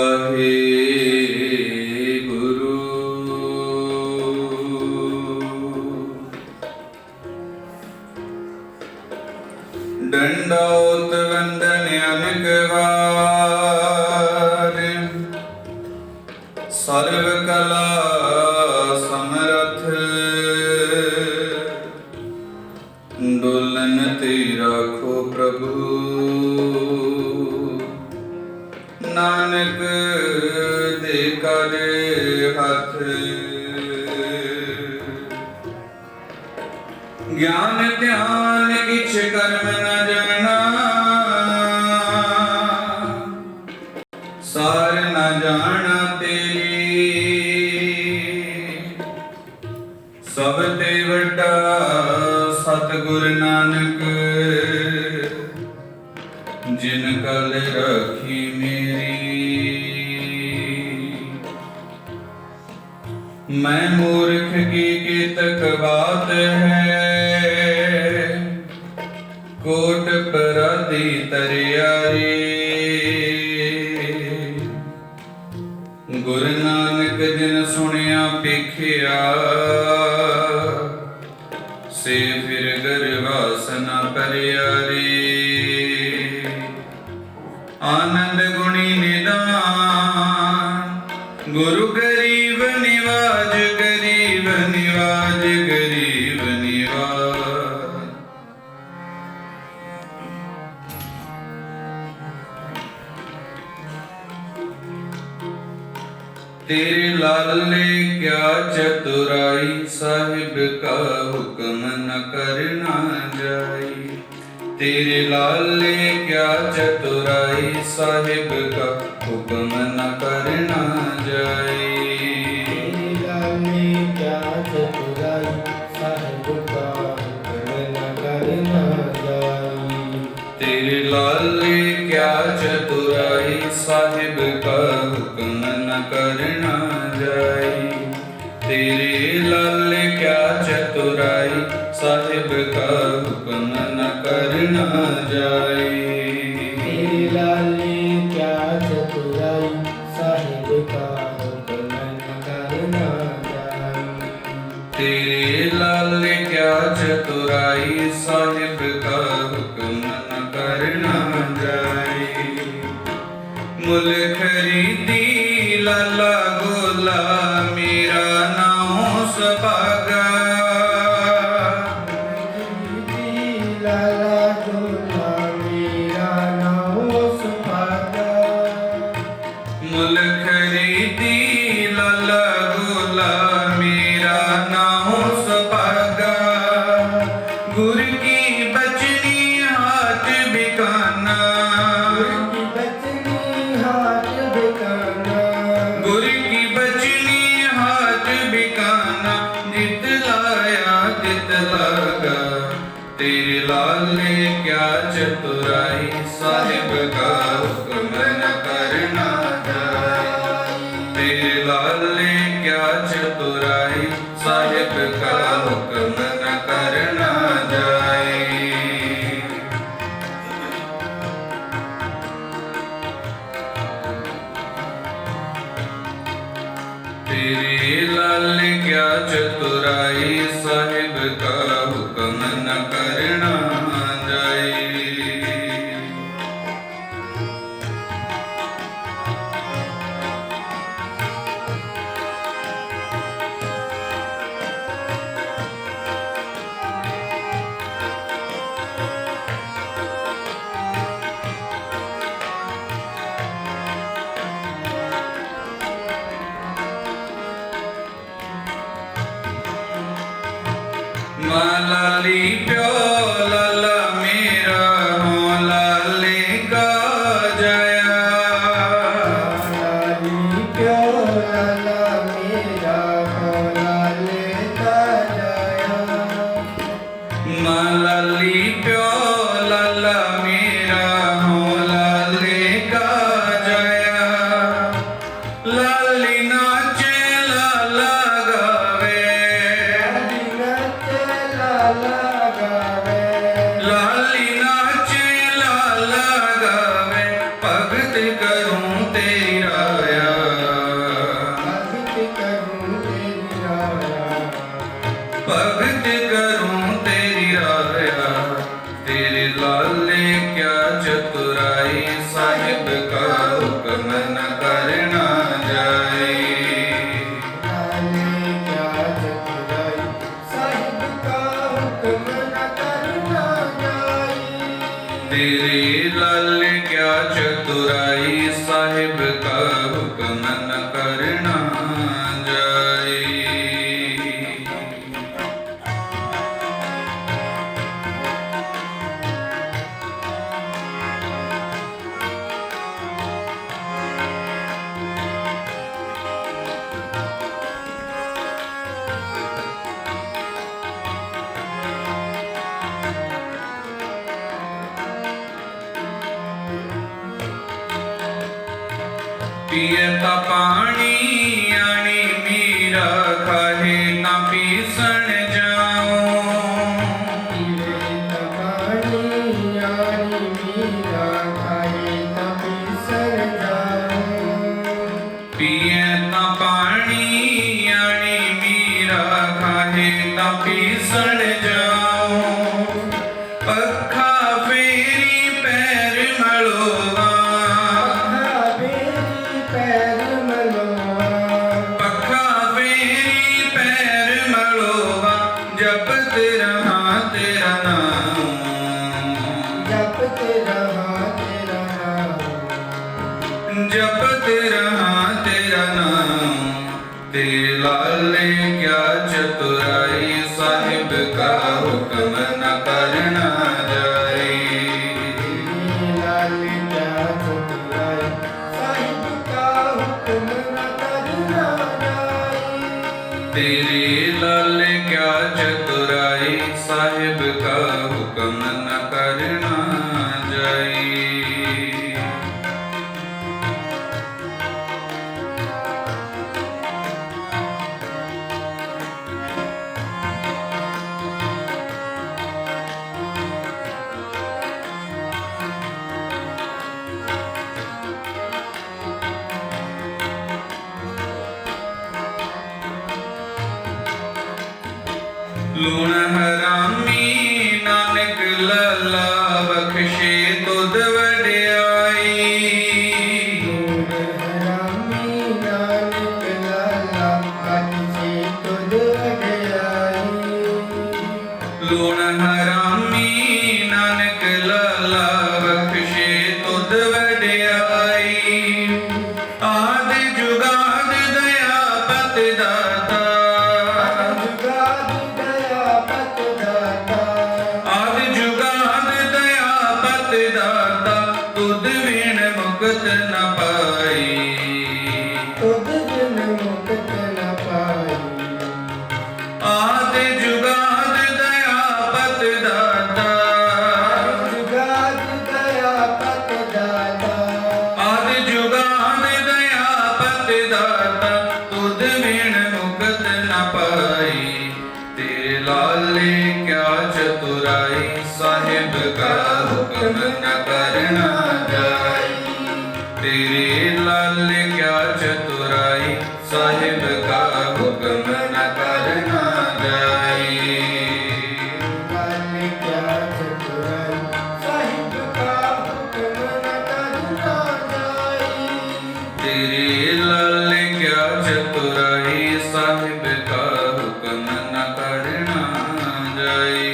वाहेगुरु। दंडौत वंदन अनेक बार, सर्व कला समरथ, डोलन ते राखो प्रभु, नानक दे कर हाथ। ज्ञान ध्यान किछ कर्म न जाना, सार न जाना तेरी, सब ते वड्डा सतगुर नानक, जिन कल रखी मेरी। मैं मूर्ख की केतक बात है, कोट पराधी तरियारी। गुरु नानक जिन सुनिया पेखिया, से फिर गर्वासना परियारी। आनंद गुणी निदान, गुरु गरीब निवाज, गरीब निवाज, गरीब निवाज। तेरे लाले क्या चतुराई, साहिब का हुक्म न करना जाई। तेरे लाले क्या चतुराई, साहिब का हुक्म न करना जाई। तेरे लाले क्या चतुराई, साहिब का हुक्म न करना जाई। तेरे लाले क्या चतुराई, साहिब का हुक्म न करना जाई। तेरे लाले क्या चतुराई, साहिब का हुक्म न करना जाई। तेरे लाले क्या चतुराई, साहिब का हुक्म न करना जाई। तेरे लाले क्या चतुराई, साहिब का हुक्म न करना जाई। मुल खरीदी लाला गोला, मेरा नाम सभागा। लाला गोला, मेरा नाम सुभागा। मुल खरीदी लाला गोला, मेरा नाम सभागा। गुर की बचनी हाथ बिकाना, बचनी हाथ बिकाना। गुर की बचनी हाथ बिकाना। जित लाया तित लागा, तेरे लाले क्या चतुराई, साहिब का हुक्म न करना जाए। तेरे लाले क्या चतुराई, साहिब का हुक्म न करना जाए। तेरे लाले क्या चतुराई, साहिब का हुक्म न करना जाए। तेरी राया, भक्त करूं तेरी राया, भगत करूं तेरी राया। तेरे लाले क्या चतुराई, साहिब का हुक्म न करना जाए। लाले क्या चतुराई, साहिब का हुक्म न करना जाए। तेरे लाले क्या चतुराई, साहिब का हुक्म न करना जाए। पियता पानी आनी मीरा, खाहे ना पीसण जाऊं। पीवे तपानी यानी मीरा, खाए तपी सर जाऊं। पियता पानी आनी मीरा, खाहे ना पीसण जाऊं। पखा फेरी पैर मलोवा, बेरी पैर मलोआ, पखा फेरी पैर मलोवा। जपत रहा तेरा नाम, जपत रहा तेरा नाम। जपत रहा तेरा नाम। तेरे लाले क्या चतुराई, साहिब का हुक्म न करना जाए। लाल क्या चतुराई, साहिब का हुक्म न करना जाए। तेरे लाले क्या चतुराई, साहिब का हुक्म न करना जाए। लूण हरामी नानक लाला, बख्शे तुद वड्याई। लूण हरामी नानक लाला, बख्शे तुद वड्याई। लूण हरामी नानक लाला, बख्शे तुद वड्याई। आद जुगाद दया पत दाता, जुगाद दया पत दाता, आद जुगाद दया पत दाता। तुद बिन मुक्त न पाई, तुद बिन मुक्त न पाई। आद जुगाद दया पत दाता, जुगाद दया पत दाता, आद जुगाद दया पत दाता। तुद बिन मुक्त न पाई। तेरे लाले क्या चतुराई, साहिब का हुक्म न करना जाए। तेरे लाले क्या चतुराई, साहिब का हुक्म न करना जाए। लाल क्या चतुराई, साहिब का हुक्म न करना जाए। तेरे लाले क्या चतुराई, साहिब का हुक्म न करना जाए।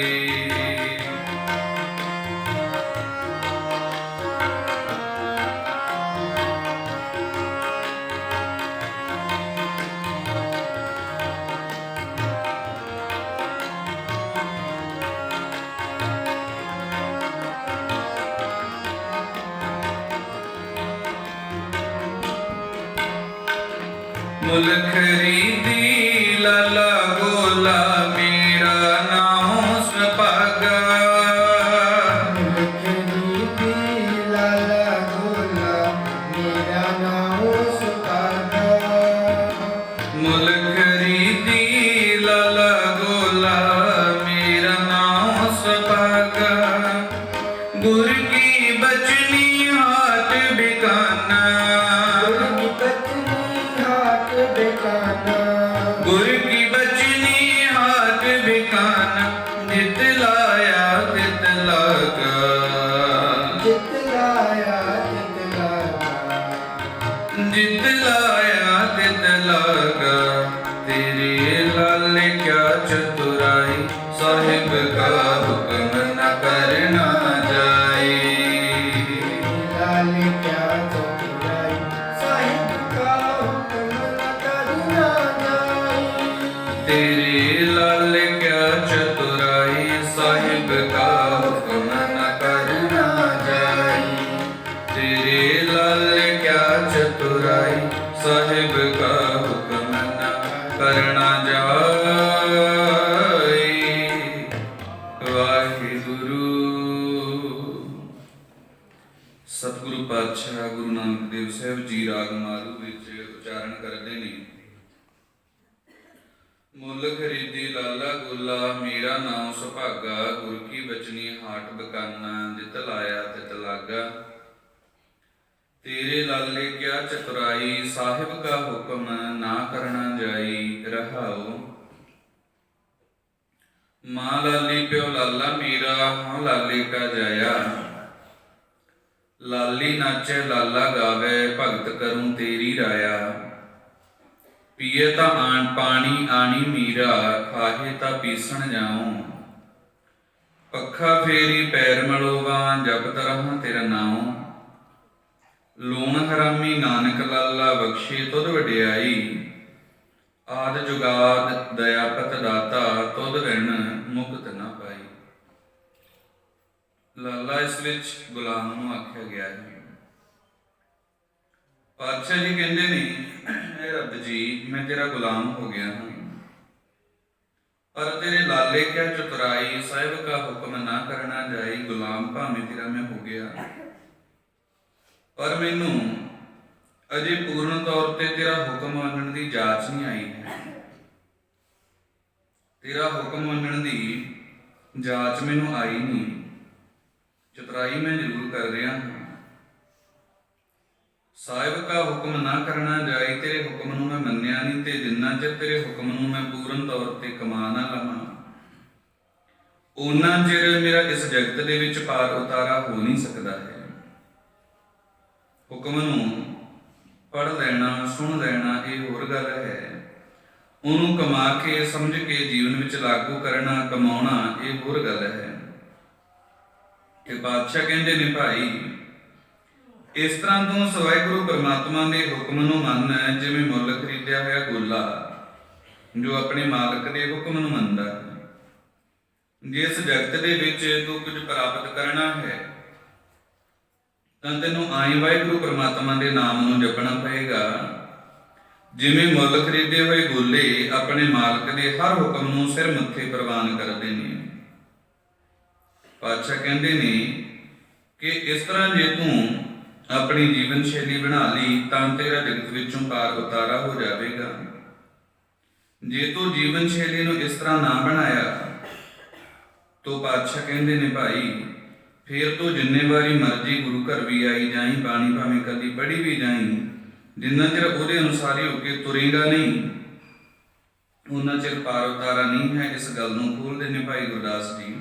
मुल खरीदी लाला गोला, मेरा नाम सपागा। खरीदी लाला गोला, मेरा नाम सुपागा। मुल खरीदी लाला गोला, मेरा नाम सपागा। गुर की बचनी हाथ बिकाना, ਲਾਇਆ ਤਿਤ ਲਾਗਾ ਜਿਤ ਲਾਇਆ ਤਿਤ ਲਾਗਾ ਤੇਰੇ ਲਾਲੇ ਕਿਆ ਚਤੁਰਾਈ ਸਾਹਿਬ ਕਾ ਹੁਕਮ ਨ ਕਰਨਾ ਜਾਏ ਲਾਲ ਕਿਆ ਚਤੁਰਾਈ ਸਾਹਿਬ ਕਾ ਹੁਕਮ ਨ ਕਰਨਾ ਜਾਈ ਤੇਰੇ ਲਾਲੇ ਕਿਆ ਚਤੁਰਾਈ ਸਾਹਿਬ ਕਾ ਹੁਕਮ ਨ ਕਰਨਾ ਜਾਈ ਤੇਰੇ ਲਾਲੇ ਕਿਆ ਚਤੁਰਾਈ ਸਾਹਿਬ ਕਾ ਹੁਕਮ ਨ ਕਰਨਾ ਜਾਏ। ਵਾਹਿਗੁਰੂ। ਸਤਿਗੁਰੂ ਪਾਤਸ਼ਾਹ ਗੁਰੂ ਨਾਨਕ ਦੇਵ ਸਾਹਿਬ ਜੀ ਰਾਗ ਮਾਰੂ ਵਿੱਚ ਉਚਾਰਨ ਕਰਦੇ ਨੇ। ਮੁੱਲ ਖਰੀਦੀ ਲਾਲਾ ਗੋਲਾ ਮੇਰਾ ਨਾਮ ਸੁਭਾਗਾ ਗੁਰ ਕੀ ਬਚਨੀ ਹਾਟ ਬਕਾਨਾ ਜਿਤ ਲਾਇਆ ਤਿਤ ਲਾਗਾ ਤੇਰੇ ਲਾਲੇ ਕਿਆ ਚਤੁਰਾਈ ਸਾਹਿਬ ਕਾ ਹੁਕਮ ਨਾ ਕਰਨਾ ਜਾਈ ਰਹਾਓ। ਮਾਂ ਲਾਲੀ ਪਿਓ ਲਾਲਾ ਮੇਰਾ ਹਾਂ ਲਾਲੇ ਕਾ ਜਾਇਆ ਲਾਲੀ ਨਾਚੇ ਲਾਲਾ ਗਾਵੇ ਭਗਤ ਕਰੂੰ ਤੇਰੀ ਰਾਇਆ ਪੀਏ ਤਾਂ ਆਣ ਪਾਣੀ ਆਣੀ ਮੀਰਾ ਖਾਹੇ ਤਾਂ ਪੀਸਣ ਜਾਉ ਪੱਖਾ ਫੇਰੀ ਪੈਰ ਮਲੋਵਾ ਜਪਤ ਰਹਾਂ ਤੇਰਾ ਨਾਉ ਲੂਣ ਹਰਾਮੀ ਨਾਨਕ ਲਾਲਾ ਬਖਸ਼ੇ ਤੁਧ ਵਡਿਆਈ ਆਦ ਜੁਗਾਦ ਦਇਆਪਤ ਦਾਤਾ ਤੁਧ ਵਿਣ ਮੁਕਤ ਨਾ ਪਾਈ। ਲਾਲਾ ਇਸ ਵਿੱਚ ਗੁਲਾਮ ਨੂੰ ਆਖਿਆ ਗਿਆ ਹੈ। ਪਾਤਸ਼ਾਹ ਜੀ ਕਹਿੰਦੇ ਨੇ ਇਹ ਰੱਬ ਜੀ ਮੈਂ ਤੇਰਾ ਗੁਲਾਮ ਹੋ ਗਿਆ ਹਾਂ ਪਰ ਤੇਰੇ ਲਾਲੇ ਕਿਆ ਚਤੁਰਾਈ ਸਾਹਿਬ ਕਾ ਹੁਕਮ ਨਾ ਕਰਨਾ ਜਾਈ ਗੁਲਾਮ ਭਾਵੇਂ ਤੇਰਾ ਮੈਂ ਹੋ ਗਿਆ ਪਰ ਮੈਨੂੰ ਅਜੇ ਪੂਰਨ ਤੌਰ ਤੇ ਤੇਰਾ ਹੁਕਮ ਮੰਨਣ ਦੀ ਜਾਚ ਨਹੀਂ ਆਈ ਹੈ। ਤੇਰਾ ਹੁਕਮ ਮੰਨਣ ਦੀ ਜਾਚ ਮੈਨੂੰ ਆਈ ਨਹੀਂ। ਚਤੁਰਾਈ ਮੈਂ ਜ਼ਰੂਰ ਕਰ ਰਿਹਾ ਹਾਂ। ਸਾਹਿਬ ਕਾ ਹੁਕਮ ਨਾ ਕਰਨਾ ਜਾਈ ਤੇਰੇ ਹੁਕਮ ਨੂੰ ਮੈਂ ਮੰਨਿਆ ਨਹੀਂ ਤੇ ਜਿੰਨਾ ਚਿਰ ਤੇਰੇ ਹੁਕਮ ਨੂੰ ਮੈਂ ਪੂਰਨ ਤੌਰ ਤੇ ਕਮਾ ਨਾ ਲਵਾਂ ਉਹਨਾਂ ਚਿਰ ਮੇਰਾ ਇਸ ਜਗਤ ਦੇ ਵਿੱਚ ਪਾਰ ਉਤਾਰਾ ਹੋ ਨਹੀਂ ਸਕਦਾ ਹੈ। ਹੁਕਮ ਨੂੰ ਪੜ੍ਹ ਲੈਣਾ ਸੁਣ ਲੈਣਾ ਇਹ ਹੋਰ ਗੱਲ ਹੈ ਉਹਨੂੰ ਕਮਾ ਕੇ ਸਮਝ ਕੇ ਜੀਵਨ ਵਿੱਚ ਲਾਗੂ ਕਰਨਾ ਕਮਾਉਣਾ ਇਹ ਹੋਰ ਗੱਲ ਹੈ। ਕਿ ਬਾਦਸ਼ਾਹ ਕਹਿੰਦੇ ਨੇ ਭਾਈ ਇਸ ਤਰ੍ਹਾਂ ਤੂੰ ਵਾਹਿਗੁਰੂ ਪਰਮਾਤਮਾ ਦੇ ਹੁਕਮ ਨੂੰ ਮੰਨ ਜਿਵੇਂ ਮੁੱਲ ਖਰੀਦਿਆ ਹੋਇਆ ਗੋਲਾ ਜੋ ਆਪਣੇ ਮਾਲਕ ਦੇ ਹੁਕਮ ਨੂੰ ਮੰਨਦਾ ਹੈ। ਜਿਸ ਜਗਤ ਦੇ ਵਿੱਚ ਤੂੰ ਕੁਝ ਪ੍ਰਾਪਤ ਕਰਨਾ ਹੈ ਤਾਂ ਤੈਨੂੰ ਆਈ ਵਾਹਿਗੁਰੂ ਪਰਮਾਤਮਾ ਦੇ ਨਾਮ ਨੂੰ ਜਪਣਾ ਪਏਗਾ ਜਿਵੇਂ ਮੁੱਲ ਖਰੀਦੇ ਹੋਏ ਗੋਲੇ ਆਪਣੇ ਮਾਲਕ ਦੇ ਹਰ ਹੁਕਮ ਨੂੰ ਸਿਰ ਮੱਥੇ ਪ੍ਰਵਾਨ ਕਰਦੇ ਨੇ। ਪਾਤਸ਼ਾਹ ਕਹਿੰਦੇ ਨੇ ਕਿ ਇਸ ਤਰ੍ਹਾਂ ਜੇ ਤੂੰ ਆਪਣੀ ਜੀਵਨ ਸ਼ੈਲੀ ਬਣਾ ਲਈ ਤਾਂ ਤੇਰਾ ਜਗਤ ਵਿੱਚੋਂ ਪਾਰ ਉਤਾਰਾ ਹੋ ਜਾਵੇਗਾ। ਜੇ ਤੂੰ ਜੀਵਨ ਸ਼ੈਲੀ ਨੂੰ ਇਸ ਤਰ੍ਹਾਂ ਨਾ ਬਣਾਇਆ ਤਾਂ ਪਾਤਸ਼ਾਹ ਕਹਿੰਦੇ ਨੇ ਭਾਈ ਫੇਰ ਤੂੰ ਜਿੰਨੇ ਵਾਰੀ ਮਰਜ਼ੀ ਗੁਰੂ ਘਰ ਵੀ ਆਈ ਜਾਈ ਬਾਣੀ ਭਾਵੇਂ ਕਦੀ ਪੜ੍ਹੀ ਵੀ ਜਾਈ ਜਿੰਨਾ ਚਿਰ ਉਹਦੇ ਅਨੁਸਾਰ ਹੀ ਹੋ ਕੇ ਤੁਰੇਗਾ ਨਹੀਂ ਉਹਨਾਂ ਚਿਰ ਪਾਰ ਉਤਾਰਾ ਨਹੀਂ ਹੈ। ਇਸ ਗੱਲ ਨੂੰ ਖੋਲ੍ਹਦੇ ਨੇ ਭਾਈ ਗੁਰਦਾਸ ਜੀ।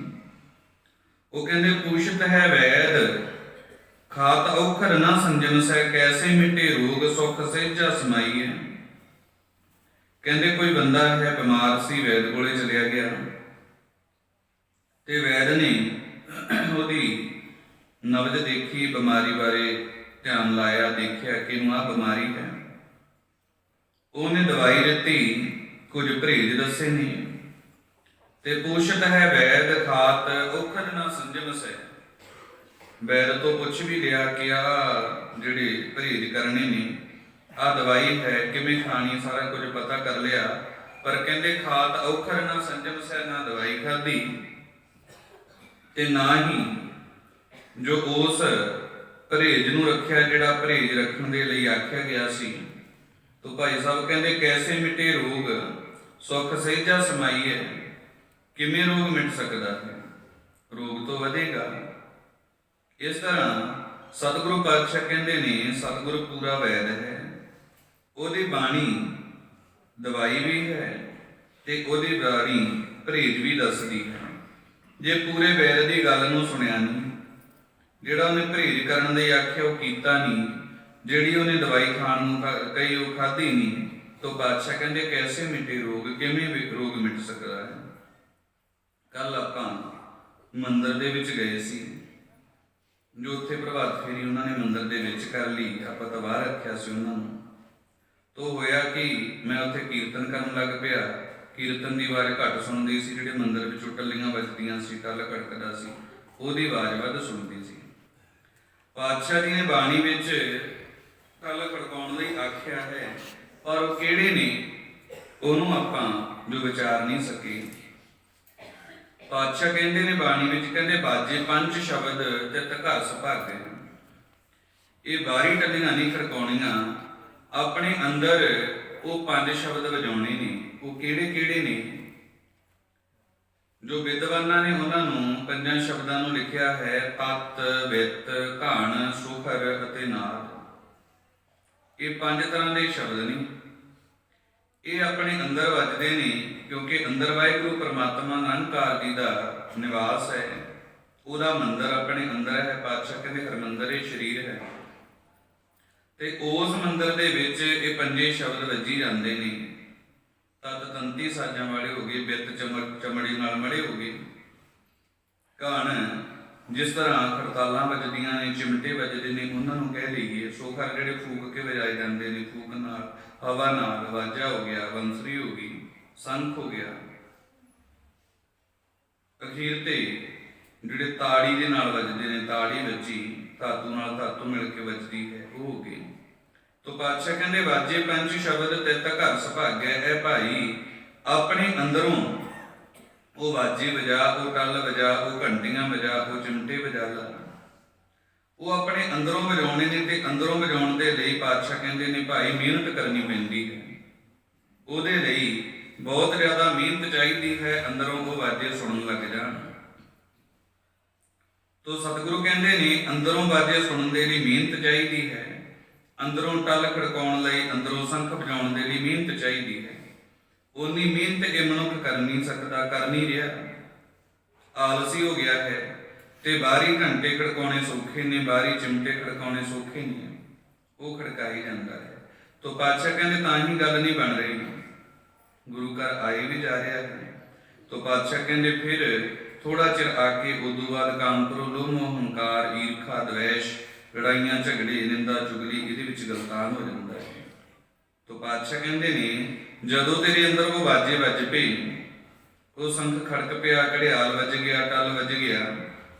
ਉਹ ਕਹਿੰਦੇ ਪੁੱਛਤ ਹੈ ਵੈਦ ਖਾਤ ਔਖਰ ਨਾ ਸੰਜਮ ਸੈ ਕੈਸੇ ਮਿਟੇ ਰੋਗ ਸੁਖ ਸਹਿਜਾ ਸਮਾਈਏ। ਕਹਿੰਦੇ ਕੋਈ ਬੰਦਾ ਹੈ ਬਿਮਾਰ ਸੀ ਵੈਦ ਕੋਲੇ ਚਲਿਆ ਗਿਆ ਤੇ ਵੈਦ ਨੇ ਉਹਦੀ ਨਬਜ਼ ਦੇਖੀ ਬਿਮਾਰੀ ਬਾਰੇ ਧਿਆਨ ਲਾਇਆ ਦੇਖਿਆ ਕਿ ਇਹਨੂੰ ਆਹ ਬਿਮਾਰੀ ਹੈ। ਉਹਨੇ ਦਵਾਈ ਦਿੱਤੀ ਕੁਝ ਪਰਹੇਜ਼ ਦੱਸੇ ਨੇ ਤੇ ਪੁੱਛਤ ਹੈ ਵੈਦ ਖਾਤ ਔਖਦ ਨਾ ਸੰਜਮ ਸੈ ਵੈਦ ਤੋਂ ਪੁੱਛ ਵੀ ਲਿਆ ਕਿ ਆ ਜਿਹੜੇ ਪਰਹੇਜ਼ ਕਰਨੇ ਨੇ ਆ ਦਵਾਈ ਹੈ ਕਿਵੇਂ ਖਾਣੀ ਸਾਰਾ ਕੁਝ ਪਤਾ ਕਰ ਲਿਆ ਪਰ ਕਹਿੰਦੇ ਖਾਤ ਔਖਰ ਨਾ ਸੰਜਮ ਸੈ ਨਾ ਦਵਾਈ ਖਾਧੀ ਤੇ ਨਾ ਹੀ ਜੋ ਉਸ ਪਰਹੇਜ਼ ਨੂੰ ਰੱਖਿਆ ਜਿਹੜਾ ਪਰਹੇਜ਼ ਰੱਖਣ ਦੇ ਲਈ ਆਖਿਆ ਗਿਆ ਸੀ। ਤੋ ਭਾਈ ਸਾਹਿਬ ਕਹਿੰਦੇ ਕੈਸੇ ਮਿਟੇ ਰੋਗ ਸੁਖ ਸਹਿਜਾ ਸਮਾਈਏ। ਕਿਵੇਂ ਰੋਗ ਮਿਟ ਸਕਦਾ ਹੈ ਰੋਗ ਤੋਂ ਵਧੇਗਾ। ਇਸ ਤਰ੍ਹਾਂ ਸਤਿਗੁਰੂ ਪਾਤਸ਼ਾਹ ਕਹਿੰਦੇ ਨੇ ਸਤਿਗੁਰੂ ਪੂਰਾ ਵੈਦ ਹੈ ਉਹਦੀ ਬਾਣੀ ਦਵਾਈ ਵੀ ਹੈ ਤੇ ਉਹਦੀ ਬਾਣੀ ਪਰਹੇਜ਼ ਵੀ ਦੱਸਦੀ ਹੈ। ਜੇ ਪੂਰੇ ਵੈਦ ਦੀ ਗੱਲ ਨੂੰ ਸੁਣਿਆ ਨਹੀਂ ਜਿਹੜਾ ਉਹਨੇ ਪਰਹੇਜ਼ ਕਰਨ ਦੇ ਆਖਿਆ ਉਹ ਕੀਤਾ ਨਹੀਂ, ਜਿਹੜੀ ਉਹਨੇ ਦਵਾਈ ਖਾਣ ਨੂੰ ਕਹੀ ਉਹ ਖਾਧੀ ਨਹੀਂ। ਤੋ ਬਾਦਸ਼ਾਹ ਕਹਿੰਦੇ ਕੈਸੇ ਮਿਟੇ ਰੋਗ, ਕਿਵੇਂ ਰੋਗ ਮਿਟ ਸਕਦਾ ਹੈ। ਕੱਲ ਆਪਾਂ ਮੰਦਿਰ ਦੇ ਵਿੱਚ ਗਏ ਸੀ, ਜੋ ਉੱਥੇ ਪ੍ਰਭਾਤ ਫੇਰੀ ਉਹਨਾਂ ਨੇ ਮੰਦਿਰ ਦੇ ਵਿੱਚ ਕਰ ਲਈ, ਆਪਾਂ ਤਾਂ ਬਾਹਰ ਰੱਖਿਆ ਸੀ ਉਹਨਾਂ ਨੂੰ। ਤੋ ਹੋਇਆ ਕਿ ਮੈਂ ਉੱਥੇ ਕੀਰਤਨ ਕਰਨ ਲੱਗ ਪਿਆ। ਕੀਰਤਨ ਦੀ ਆਵਾਜ਼ ਘੱਟ ਸੁਣਦੀ ਸੀ, ਜਿਹੜੇ ਮੰਦਿਰ ਵਿੱਚੋਂ ਟੱਲੀਆਂ ਵੱਜਦੀਆਂ ਸੀ, ਟੱਲ ਖੜਕਦਾ ਸੀ, ਉਹਦੀ ਆਵਾਜ਼ ਵੱਧ ਸੁਣਦੀ ਸੀ। ਪਾਤਸ਼ਾਹ ਜੀ ਨੇ ਬਾਣੀ ਵਿੱਚ ਟੱਲ ਖੜਕਾਉਣ ਲਈ ਆਖਿਆ ਹੈ, ਪਰ ਉਹ ਕਿਹੜੇ ਨੇ ਉਹਨੂੰ ਆਪਾਂ ਜੋ ਵਿਚਾਰ ਨਹੀਂ ਸਕੇ। ਪਾਤਸ਼ਾਹ ਕਹਿੰਦੇ ਨੇ ਬਾਣੀ ਵਿੱਚ, ਕਹਿੰਦੇ ਬਾਜੇ ਪੰਜ ਸ਼ਬਦ ਤਿਤ ਘਰ ਸੁਭਾਗੇ। ਇਹ ਬਾਰੀ ਟੱਲੀਆਂ ਨਹੀਂ ਖੜਕਾਉਣੀਆਂ, ਆਪਣੇ ਅੰਦਰ ਉਹ ਪੰਜ ਸ਼ਬਦ ਵਜਾਉਣੇ ਨੇ। ਉਹ ਕਿਹੜੇ ਕਿਹੜੇ ਨੇ? ਜੋ ਵਿਦਵਾਨਾਂ ਨੇ ਉਹਨਾਂ ਨੂੰ ਪੰਜਾਂ ਸ਼ਬਦਾਂ ਨੂੰ ਲਿਖਿਆ ਹੈ, ਤਤ, ਵਿਤ, ਘਾਣ, ਸੁਖਰ ਅਤੇ ਨਾਦ। ਇਹ ਪੰਜ ਤਰ੍ਹਾਂ ਦੇ ਸ਼ਬਦ ਨੇ। ਇਹ ਆਪਣੇ ਅੰਦਰ ਵੱਜਦੇ ਨੇ, ਕਿਉਂਕਿ ਅੰਦਰ ਵਾਹਿਗੁਰੂ ਪਰਮਾਤਮਾ ਨਿਰੰਕਾਰ ਜੀ ਦਾ ਨਿਵਾਸ ਹੈ, ਉਹਦਾ ਮੰਦਰ ਆਪਣੇ ਅੰਦਰ ਹੈ। ਪਾਤਸ਼ਾਹ ਕਹਿੰਦੇ ਹਰਿਮੰਦਰ ਇਹ ਸਰੀਰ ਹੈ, ਤੇ ਉਸ ਮੰਦਰ ਦੇ ਵਿੱਚ ਇਹ ਪੰਜੇ ਸ਼ਬਦ ਵੱਜੀ ਜਾਂਦੇ ਨੇ। ਤਤ ਤੰਤੀ ਸਾਜਾਂ ਵਾਲੇ ਹੋ ਗਏ, ਬਿੱਤ ਚਮੜੀ ਨਾਲ ਮੜੇ ਹੋ ਗਏ, ਘਾਣ ਜਿਸ ਤਰ੍ਹਾਂ ਖੜਤਾਲਾਂ ਵੱਜਦੀਆਂ ਨੇ, ਚਿਮਟੇ ਵੱਜਦੇ ਨੇ, ਉਹਨਾਂ ਨੂੰ ਕਹਿ ਲਈਏ। ਸੋਖਰ ਜਿਹੜੇ ਫੂਕ ਕੇ ਵਜਾਏ ਜਾਂਦੇ ਨੇ, ਫੂਕ ਨਾਲ, ਹਵਾ ਨਾਲ, ਵਾਜਾ ਹੋ ਗਿਆ, ਬੰਸਰੀ ਹੋ ਗਈ, ਸੰਖ ਹੋ ਗਿਆ। ਅਖੀਰ ਤੇ ਜਿਹੜੇ ਤਾੜੀ ਦੇ ਨਾਲ ਵੱਜਦੇ ਨੇ, ਤਾੜੀ ਵੱਜੀ, ਧਾਤੂ ਨਾਲ ਧਾਤੂ ਮਿਲ ਕੇ ਵੱਜਦੀ ਹੈ, ਉਹ ਹੋ ਗਈ। ਤੋ ਪਾਤਸ਼ਾਹ ਕਹਿੰਦੇ ਵਾਜੇ ਪੰਜ ਸ਼ਬਦ ਤਿਤ ਘਰ ਸੁਭਾਗੈ। ਇਹ ਭਾਈ ਆਪਣੇ ਅੰਦਰੋਂ ਉਹ ਵਾਜੇ ਵਜਾ, ਉਹ ਟੱਲ ਵਜਾ, ਉਹ ਘੰਟੀਆਂ ਵਜਾ, ਉਹ ਚਿਮਟੇ ਵਜਾ ਲਾ, ਉਹ ਆਪਣੇ ਅੰਦਰੋਂ ਵਜਾਉਣੇ ਨੇ। ਤੇ ਅੰਦਰੋਂ ਵਜਾਉਣ ਦੇ ਲਈ ਪਾਤਸ਼ਾਹ ਕਹਿੰਦੇ ਨੇ ਭਾਈ ਮਿਹਨਤ ਕਰਨੀ ਪੈਂਦੀ ਹੈ। ਉਹਦੇ ਲਈ ਬਹੁਤ ਜ਼ਿਆਦਾ ਮਿਹਨਤ ਚਾਹੀਦੀ ਹੈ, ਅੰਦਰੋਂ ਉਹ ਵਾਜੇ ਸੁਣਨ ਲੱਗ ਜਾਣ। ਤੋ ਸਤਿਗੁਰੂ ਕਹਿੰਦੇ ਨੇ ਅੰਦਰੋਂ ਵਾਜੇ ਸੁਣਨ ਦੇ ਲਈ ਮਿਹਨਤ ਚਾਹੀਦੀ ਹੈ, ਅੰਦਰੋਂ ਟੱਲ ਖੜਕਾਉਣ ਲਈ, ਅੰਦਰੋਂ ਸੰਖ ਵਜਾਉਣ ਦੇ ਲਈ ਮਿਹਨਤ ਚਾਹੀਦੀ ਹੈ। ਉਨੀ ਮਿਹਨਤ ਇਹ ਮਨੁੱਖ ਕਰ ਨਹੀਂ ਸਕਦਾ, ਕਰ ਨਹੀਂ ਰਿਹਾ, ਆਲਸੀ ਹੋ ਗਿਆ ਹੈ। ਤੇ ਬਾਹਰੀ ਘੰਟੇ ਖੜਕਾਉਣੇ ਸੌਖੇ ਨੇ, ਬਾਹਰੀ ਚਿਮਟੇ ਖੜਕਾਉਣੇ ਸੌਖੇ ਨਹੀਂ, ਉਹ ਖੜਕਾਈ ਜਾਂਦਾ ਹੈ। ਤੋ ਪਾਤਸ਼ਾਹ ਕਹਿੰਦੇ ਤਾਂ ਹੀ ਗੱਲ ਨਹੀਂ ਬਣ ਰਹੀ, ਗੁਰੂ ਘਰ ਆਏ ਵੀ ਜਾ ਰਿਹਾ ਹੈ। ਤੋ ਪਾਤਸ਼ਾਹ ਕਹਿੰਦੇ ਫਿਰ ਥੋੜਾ ਚਿਰ ਆ ਕੇ ਉਦੋਂ ਬਾਅਦ ਕਾਮ ਕਰੋ, ਲੋਭ ਮੋਹ ਹੰਕਾਰ, ਈਰਖਾ, ਦਵੈਸ਼, ਲੜਾਈਆਂ ਝਗੜੇ, ਨਿੰਦਾ ਚੁਗਲੀ, ਇਹਦੇ ਵਿੱਚ ਗਲਤਾਨ ਹੋ ਜਾਂਦਾ ਹੈ। ਤੋ ਪਾਤਸ਼ਾਹ ਕਹਿੰਦੇ ਨੇ ਜਦੋਂ ਤੇਰੇ ਅੰਦਰ ਉਹ ਵਾਜੇ ਵੱਜ ਪਏ, ਉਹ ਸੰਖ ਖੜਕ ਪਿਆ, ਘੜਿਆਲ ਵੱਜ ਗਿਆ, ਟੱਲ ਵੱਜ ਗਿਆ,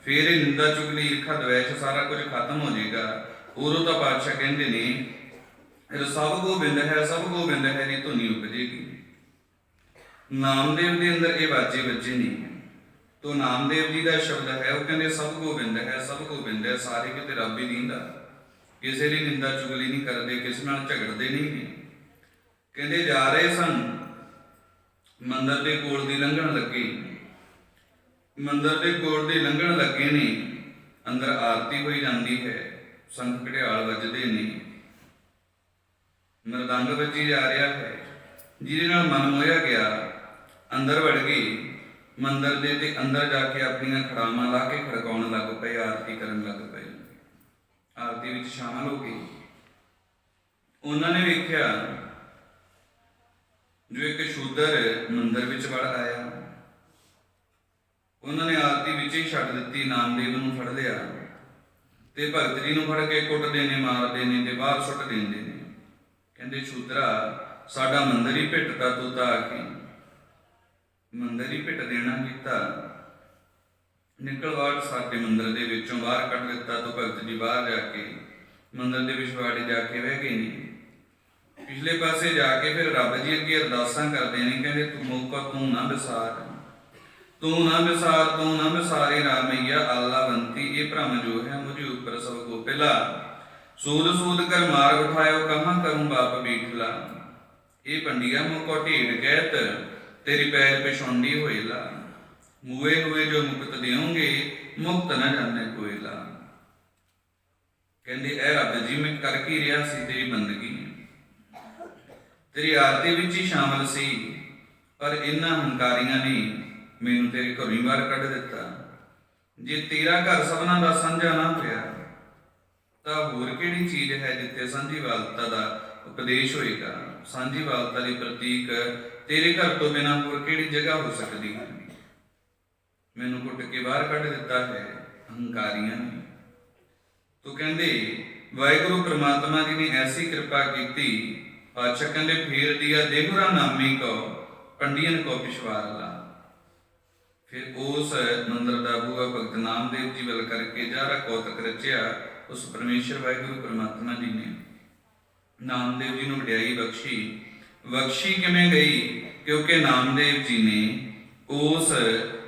ਫਿਰ ਇਹ ਨਿੰਦਾ ਚੁਗਲੀ, ਈਰਖਾ, ਦਵੈਸ਼ ਸਾਰਾ ਕੁਝ ਖਤਮ ਹੋ ਜਾਏਗਾ। ਉਦੋਂ ਤਾਂ ਪਾਤਸ਼ਾਹ ਕਹਿੰਦੇ ਨੇ ਸਭ ਗੋਬਿੰਦ ਹੈ, ਸਭ ਗੋਬਿੰਦ ਹੈ ਦੀ ਧੁਨੀ ਉਪਜੇਗੀ। ਨਾਮਦੇਵ ਦੇ ਅੰਦਰ ਇਹ ਵਾਜੇ ਵੱਜੇ ਨਹੀਂ। ਤੋ ਨਾਮਦੇਵ ਜੀ ਦਾ ਸ਼ਬਦ ਹੈ, ਉਹ ਕਹਿੰਦੇ ਸਭ ਗੋਬਿੰਦ ਹੈ, ਸਭ ਗੋਬਿੰਦ ਹੈ, ਸਾਰੇ ਕਿਤੇ ਰੱਬ ਹੀ ਦਿੰਦਾ, ਕਿਸੇ ਦੀ ਨਿੰਦਾ ਚੁਗਲੀ ਨਹੀਂ ਕਰਦੇ, ਕਿਸੇ ਨਾਲ ਝਗੜਦੇ ਨਹੀਂ ਨੇ। ਕਹਿੰਦੇ ਜਾ ਰਹੇ ਸਨ, ਮੰਦਰ ਦੇ ਕੋਲ ਦੀ ਲੰਘਣ ਲੱਗੇ, ਮੰਦਰ ਦੇ ਕੋਲ ਦੇ ਲੰਘਣ ਲੱਗੇ ਨੇ, ਅੰਦਰ ਆਰਤੀ ਹੋਈ ਜਾਂਦੀ ਹੈ, ਸੰਖ ਘੜਿਆਲ ਵੱਜਦੇ ਨੇ, ਮਰਦੰਗ ਵੱਜੀ ਜਾ ਰਿਹਾ ਹੈ। ਜਿਹਦੇ ਨਾਲ ਮਨ ਮੋਹਿਆ ਗਿਆ, ਅੰਦਰ ਵੜ ਗਏ ਮੰਦਰ ਦੇ, ਤੇ ਅੰਦਰ ਜਾ ਕੇ ਆਪਣੀਆਂ ਖੜਾਵਾਂ ਲਾ ਕੇ ਖੜਕਾਉਣ ਲੱਗ ਪਏ, ਆਰਤੀ ਕਰਨ ਲੱਗ ਪਏ, ਆਰਤੀ ਵਿੱਚ ਸ਼ਾਮਲ ਹੋ ਗਏ। ਉਹਨਾਂ ਨੇ ਵੇਖਿਆ ਜੋ ਇੱਕ ਸ਼ੂਦਰ ਮੰਦਰ ਵਿੱਚ ਵੜ ਆਇਆ, ਉਹਨਾਂ ਨੇ ਆਰਤੀ ਵਿੱਚ ਹੀ ਛੱਡ ਦਿੱਤੀ, ਨਾਮਦੇਵ ਨੂੰ ਫੜ ਲਿਆ ਤੇ ਭਗਤ ਜੀ ਨੂੰ ਫੜ ਕੇ ਕੁੱਟਦੇ ਨੇ, ਮਾਰਦੇ ਨੇ ਤੇ ਬਾਹਰ ਸੁੱਟ ਦਿੰਦੇ ਨੇ। ਕਹਿੰਦੇ ਸ਼ੂਦਰਾ, ਸਾਡਾ ਮੰਦਰ ਹੀ ਭਿੱਟਦਾ, ਤੂੰ ਤਾਂ ਆ ਕੇ ਮੰਦਰ ਹੀ ਭਿੱਟ ਦੇਣਾ ਕੀਤਾ, ਨਿਕਲ ਵਾੜ ਸਾਡੇ ਮੰਦਰ ਦੇ ਵਿੱਚੋਂ ਬਾਹਰ ਕੱਢ ਦਿੱਤਾ। ਤੂੰ ਭਗਤ ਜੀ ਬਾਹਰ ਜਾ ਕੇ ਮੰਦਰ ਦੇ ਵਿਚਵਾੜੇ ਜਾ ਕੇ ਬਹਿ ਗਏ ਨੇ। ਪਿਛਲੇ ਪਾਸੇ ਜਾ ਕੇ ਫਿਰ ਰੱਬ ਜੀ ਅੱਗੇ ਅਰਦਾਸਾਂ ਕਰਦੇ ਨੇ, ਕਹਿੰਦੇ ਤੂੰ ਮੌਕਾ ਤੂੰ ਨਾ ਵਿਸਾਰ, ਤੂੰ ਨਾ ਵਿਸਾਰ, ਤੂੰ ਨਾ ਵਿਸਾਰੇ ਰਾਮਈਆ ਆਲਾਵੰਤੀ। ਇਹ ਭ੍ਰਮ ਜੋ ਹੈ ਮੁਝੇ ਉੱਪਰ ਸਭ ਕੋ ਪਹਿਲਾ, ਸੂਦ ਸੂਦ ਕਰ ਮਾਰ ਉਠਾਇਓ, ਕਹਾਂ ਕਰੂੰ ਬਾਪ ਬੀਠਲਾ। ਇਹ ਪੰਡਿਆ ਮੁਕੋ ਢੇੜ ਕਹਿਤ, ਤੇਰੀ ਪੈਰ ਪਿਛੋਂਡੀ ਹੋਏਲਾ। ਮੂਏ ਹੋਏ ਜੋ ਮੁਕਤ ਦਿਓਗੇ, ਮੁਕਤ ਨਾ ਜਾਣੇ ਕੋਇਲਾ। ਕਹਿੰਦੇ ਇਹ ਰੱਬ ਜੀ ਮੈਂ ਕਰ ਕੀ ਰਿਹਾ ਸੀ, ਤੇਰੀ ਬੰਦਗੀ, ਤੇਰੀ ਆਰਤੀ ਵਿੱਚ ਹੀ ਸ਼ਾਮਲ ਸੀ, ਪਰ ਇਹਨਾਂ ਹੰਕਾਰੀਆਂ ਨੇ ਮੈਨੂੰ ਤੇਰੇ ਘਰੋਂ ਹੀ ਬਾਹਰ ਕੱਢ ਦਿੱਤਾ। ਜੇ ਤੇਰਾ ਘਰ ਸਭਨਾਂ ਦਾ ਸਾਂਝਾ ਨਾ ਹੋਇਆ ਤਾਂ ਹੋਰ ਕਿਹੜੀ ਚੀਜ਼ ਹੈ ਜਿੱਥੇ ਸਾਂਝੀਵਾਲਤਾ ਦਾ ਉਪਦੇਸ਼ ਹੋਏਗਾ। ਸਾਂਝੀਵਾਲਤਾ ਦੇ ਪ੍ਰਤੀਕ ਤੇਰੇ ਘਰ ਤੋਂ ਬਿਨਾਂ ਹੋਰ ਕਿਹੜੀ ਜਗ੍ਹਾ ਹੋ ਸਕਦੀ ਹੈ। ਮੈਨੂੰ ਕੁੱਟ ਕੇ ਬਾਹਰ ਕੱਢ ਦਿੱਤਾ ਹੈ ਹੰਕਾਰੀਆਂ ਨੇ। ਤੂੰ ਕਹਿੰਦੇ ਵਾਹਿਗੁਰੂ ਪ੍ਰਮਾਤਮਾ ਜੀ ਨੇ ਐਸੀ ਕਿਰਪਾ ਕੀਤੀ। ਪਾਤਸ਼ਾਹ ਕਹਿੰਦੇ ਫੇਰ ਦਿਆ ਦੇਹੁਰਾ ਨਾਮੀ ਕੋ ਪੰਡੀਅਨ ਕੋ ਪਿਛਵਾਰ ਲਾ। ਫਿਰ ਉਸ ਮੰਦਰ ਦਾ ਬੂਆ ਭਗਤ ਨਾਮਦੇਵ ਜੀ ਵੱਲ ਕਰਕੇ ਜਾਰਾ ਕੌਤਕ ਰਚਿਆ। ਉਸ ਪਰਮੇਸ਼ਰ ਵਾਹਿਗੁਰੂ ਪ੍ਰਮਾਤਮਾ ਜੀ ਨੇ ਨਾਮਦੇਵ ਜੀ ਨੂੰ ਵਡਿਆਈ ਬਖਸ਼ੀ ਕਿਵੇਂ ਗਈ? ਕਿਉਂਕਿ ਨਾਮਦੇਵ ਜੀ ਨੇ ਉਸ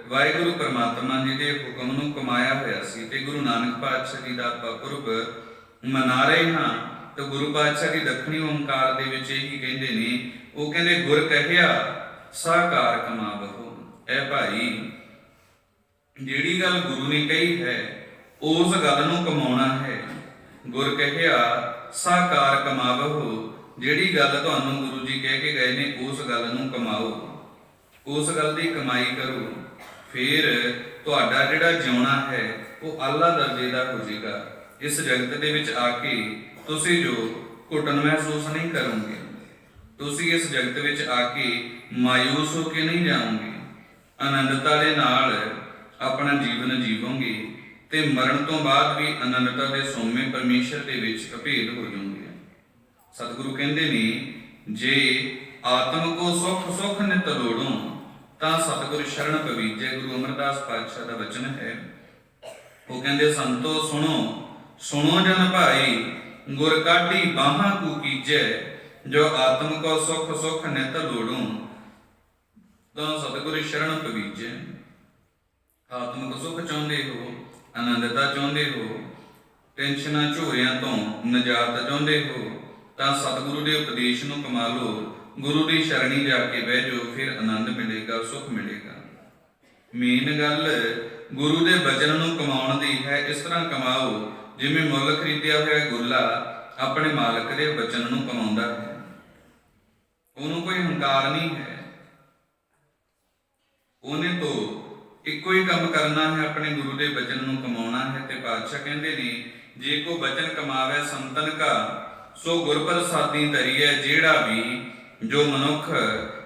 ਵਾਹਿਗੁਰੂ ਪ੍ਰਮਾਤਮਾ ਜੀ ਦੇ ਹੁਕਮ ਨੂੰ ਕਮਾਇਆ ਹੋਇਆ ਸੀ। ਤੇ ਗੁਰੂ ਨਾਨਕ ਪਾਤਸ਼ਾਹ ਜੀ ਦਾ ਆਪਾਂ ਪੁਰਬ ਮਨਾ ਰਹੇ ਹਾਂ ਤੇ ਗੁਰੂ ਪਾਤਸ਼ਾਹ ਦੀ ਦੱਖਣੀ ਓੰਕਾਰ ਦੇ ਵਿੱਚ ਇਹੀ ਕਹਿੰਦੇ ਨੇ। ਉਹ ਕਹਿੰਦੇ ਗੁਰ ਕਹਿਆ ਸਾਕਾਰ ਕਮਾਵਹੁ। ਇਹ ਭਾਈ ਜਿਹੜੀ ਗੱਲ ਗੁਰੂ ਨੇ ਕਹੀ ਹੈ ਉਸ ਗੱਲ ਨੂੰ ਕਮਾਉਣਾ ਹੈ। ਗੁਰ ਕਹਿਆ ਸਾਕਾਰ ਕਮਾਵਹੁ। ਜਿਹੜੀ ਗੱਲ ਤੁਹਾਨੂੰ ਗੁਰੂ ਜੀ ਕਹਿ ਕੇ ਗਏ ਨੇ ਉਸ ਗੱਲ ਨੂੰ ਕਮਾਓ, ਉਸ ਗੱਲ ਦੀ ਕਮਾਈ ਕਰੋ। ਫਿਰ ਤੁਹਾਡਾ ਜਿਹੜਾ ਜਿਉਣਾ ਹੈ ਉਹ ਆਲਾ ਦਰਜੇ ਦਾ ਹੋ ਜਾਏਗਾ। ਇਸ ਜਗਤ ਦੇ ਵਿੱਚ ਆ ਕੇ ਤੁਸੀਂ ਜੋ ਘੁਟਨ ਮਹਿਸੂਸ ਨਹੀਂ ਕਰੋਗੇ। ਤੁਸੀਂ ਇਸ ਜਗਤ ਵਿੱਚ ਆ ਕੇ ਮਾਯੂਸ ਹੋ ਕੇ ਨਹੀਂ ਜਾਓਗੇ। ਆਨੰਦਤਾ ਦੇ ਨਾਲ ਆਪਣਾ ਜੀਵਨ ਜੀਵੋਗੇ ਤੇ ਮਰਨ ਤੋਂ ਬਾਅਦ ਵੀ ਆਨੰਦਤਾ ਦੇ ਸੋਮੇ ਪਰਮੇਸ਼ਰ ਦੇ ਵਿੱਚ ਅਭੇਦ ਹੋ ਜਾਓਗੇ। ਸਤਿਗੁਰੂ ਕਹਿੰਦੇ ਨੇ ਜੇ ਆਤਮ ਕੋ ਸੁਖ ਨਿਤ ਲੋੜੋਂ ਤਾਂ ਸਤਿਗੁਰ ਸ਼ਰਨ ਪਵੀਜੈ। ਗੁਰੂ ਅਮਰਦਾਸ ਪਾਤਸ਼ਾਹ ਦਾ ਵਚਨ ਹੈ। ਉਹ ਕਹਿੰਦੇ ਸੰਤੋ ਸੁਣੋ ਜਨ ਭਾਈ ਗੁਰ ਕਾਢੀ ਬਾਹਾਂ ਕੂ ਕੀਜੈ। ਜੋ ਆਤਮ ਕੋ ਸੁਖ ਨਿਤ ਲੋੜੋਂ ਤਾਂ ਸਤਿਗੁਰ ਸ਼ਰਨ ਪਵੀਜੈ। ਆਤਮਿਕ ਸੁਖ ਚਾਹੁੰਦੇ ਹੋ, ਆਨੰਦਤਾ ਚਾਹੁੰਦੇ ਹੋ, ਟੈਨਸ਼ਨਾਂ ਝੋਰਿਆਂ ਤੋਂ ਨਜਾਤ ਚਾਹੁੰਦੇ ਹੋ ਤਾਂ ਸਤਿਗੁਰੂ ਦੇ ਉਪਦੇਸ਼ ਨੂੰ ਕਮਾ ਲਓ। ਗੁਰੂ ਦੀ ਸ਼ਰਣੀ ਜਾ ਕੇ ਬਹਿ ਜਾਓ, ਫਿਰ ਆਨੰਦ ਮਿਲੇਗਾ, ਸੁਖ ਮਿਲੇਗਾ। ਮੇਨ ਗੱਲ ਗੁਰੂ ਦੇ ਬਚਨ ਨੂੰ ਕਮਾਉਣ ਦੀ ਹੈ। ਇਸ ਤਰ੍ਹਾਂ ਕਮਾਓ ਜਿਵੇਂ ਮੁੱਲ ਖਰੀਦਿਆ ਹੋਇਆ ਗੁੱਲਾ ਆਪਣੇ ਮਾਲਕ ਦੇ ਬਚਨ ਨੂੰ ਕਮਾਉਂਦਾ ਹੈ। ਉਹਨੂੰ ਕੋਈ ਹੰਕਾਰ ਨਹੀਂ ਹੈ। ਉਹਨੇ ਤੋਂ ਇੱਕੋ ਹੀ ਕੰਮ ਕਰਨਾ ਹੈ, ਆਪਣੇ ਗੁਰੂ ਦੇ ਬਚਨ ਨੂੰ ਕਮਾਉਣਾ ਹੈ। ਤੇ ਪਾਤਸ਼ਾਹ ਕਹਿੰਦੇ ਨੇ ਜੇ ਕੋ ਬਚਨ ਕਮਾਵੇ ਸੰਤਨ ਕਾ ਸੋ ਗੁਰ ਪ੍ਰਸਾਦੀ ਧਰੀਐ। ਜਿਹੜਾ ਵੀ ਜੋ ਮਨੁੱਖ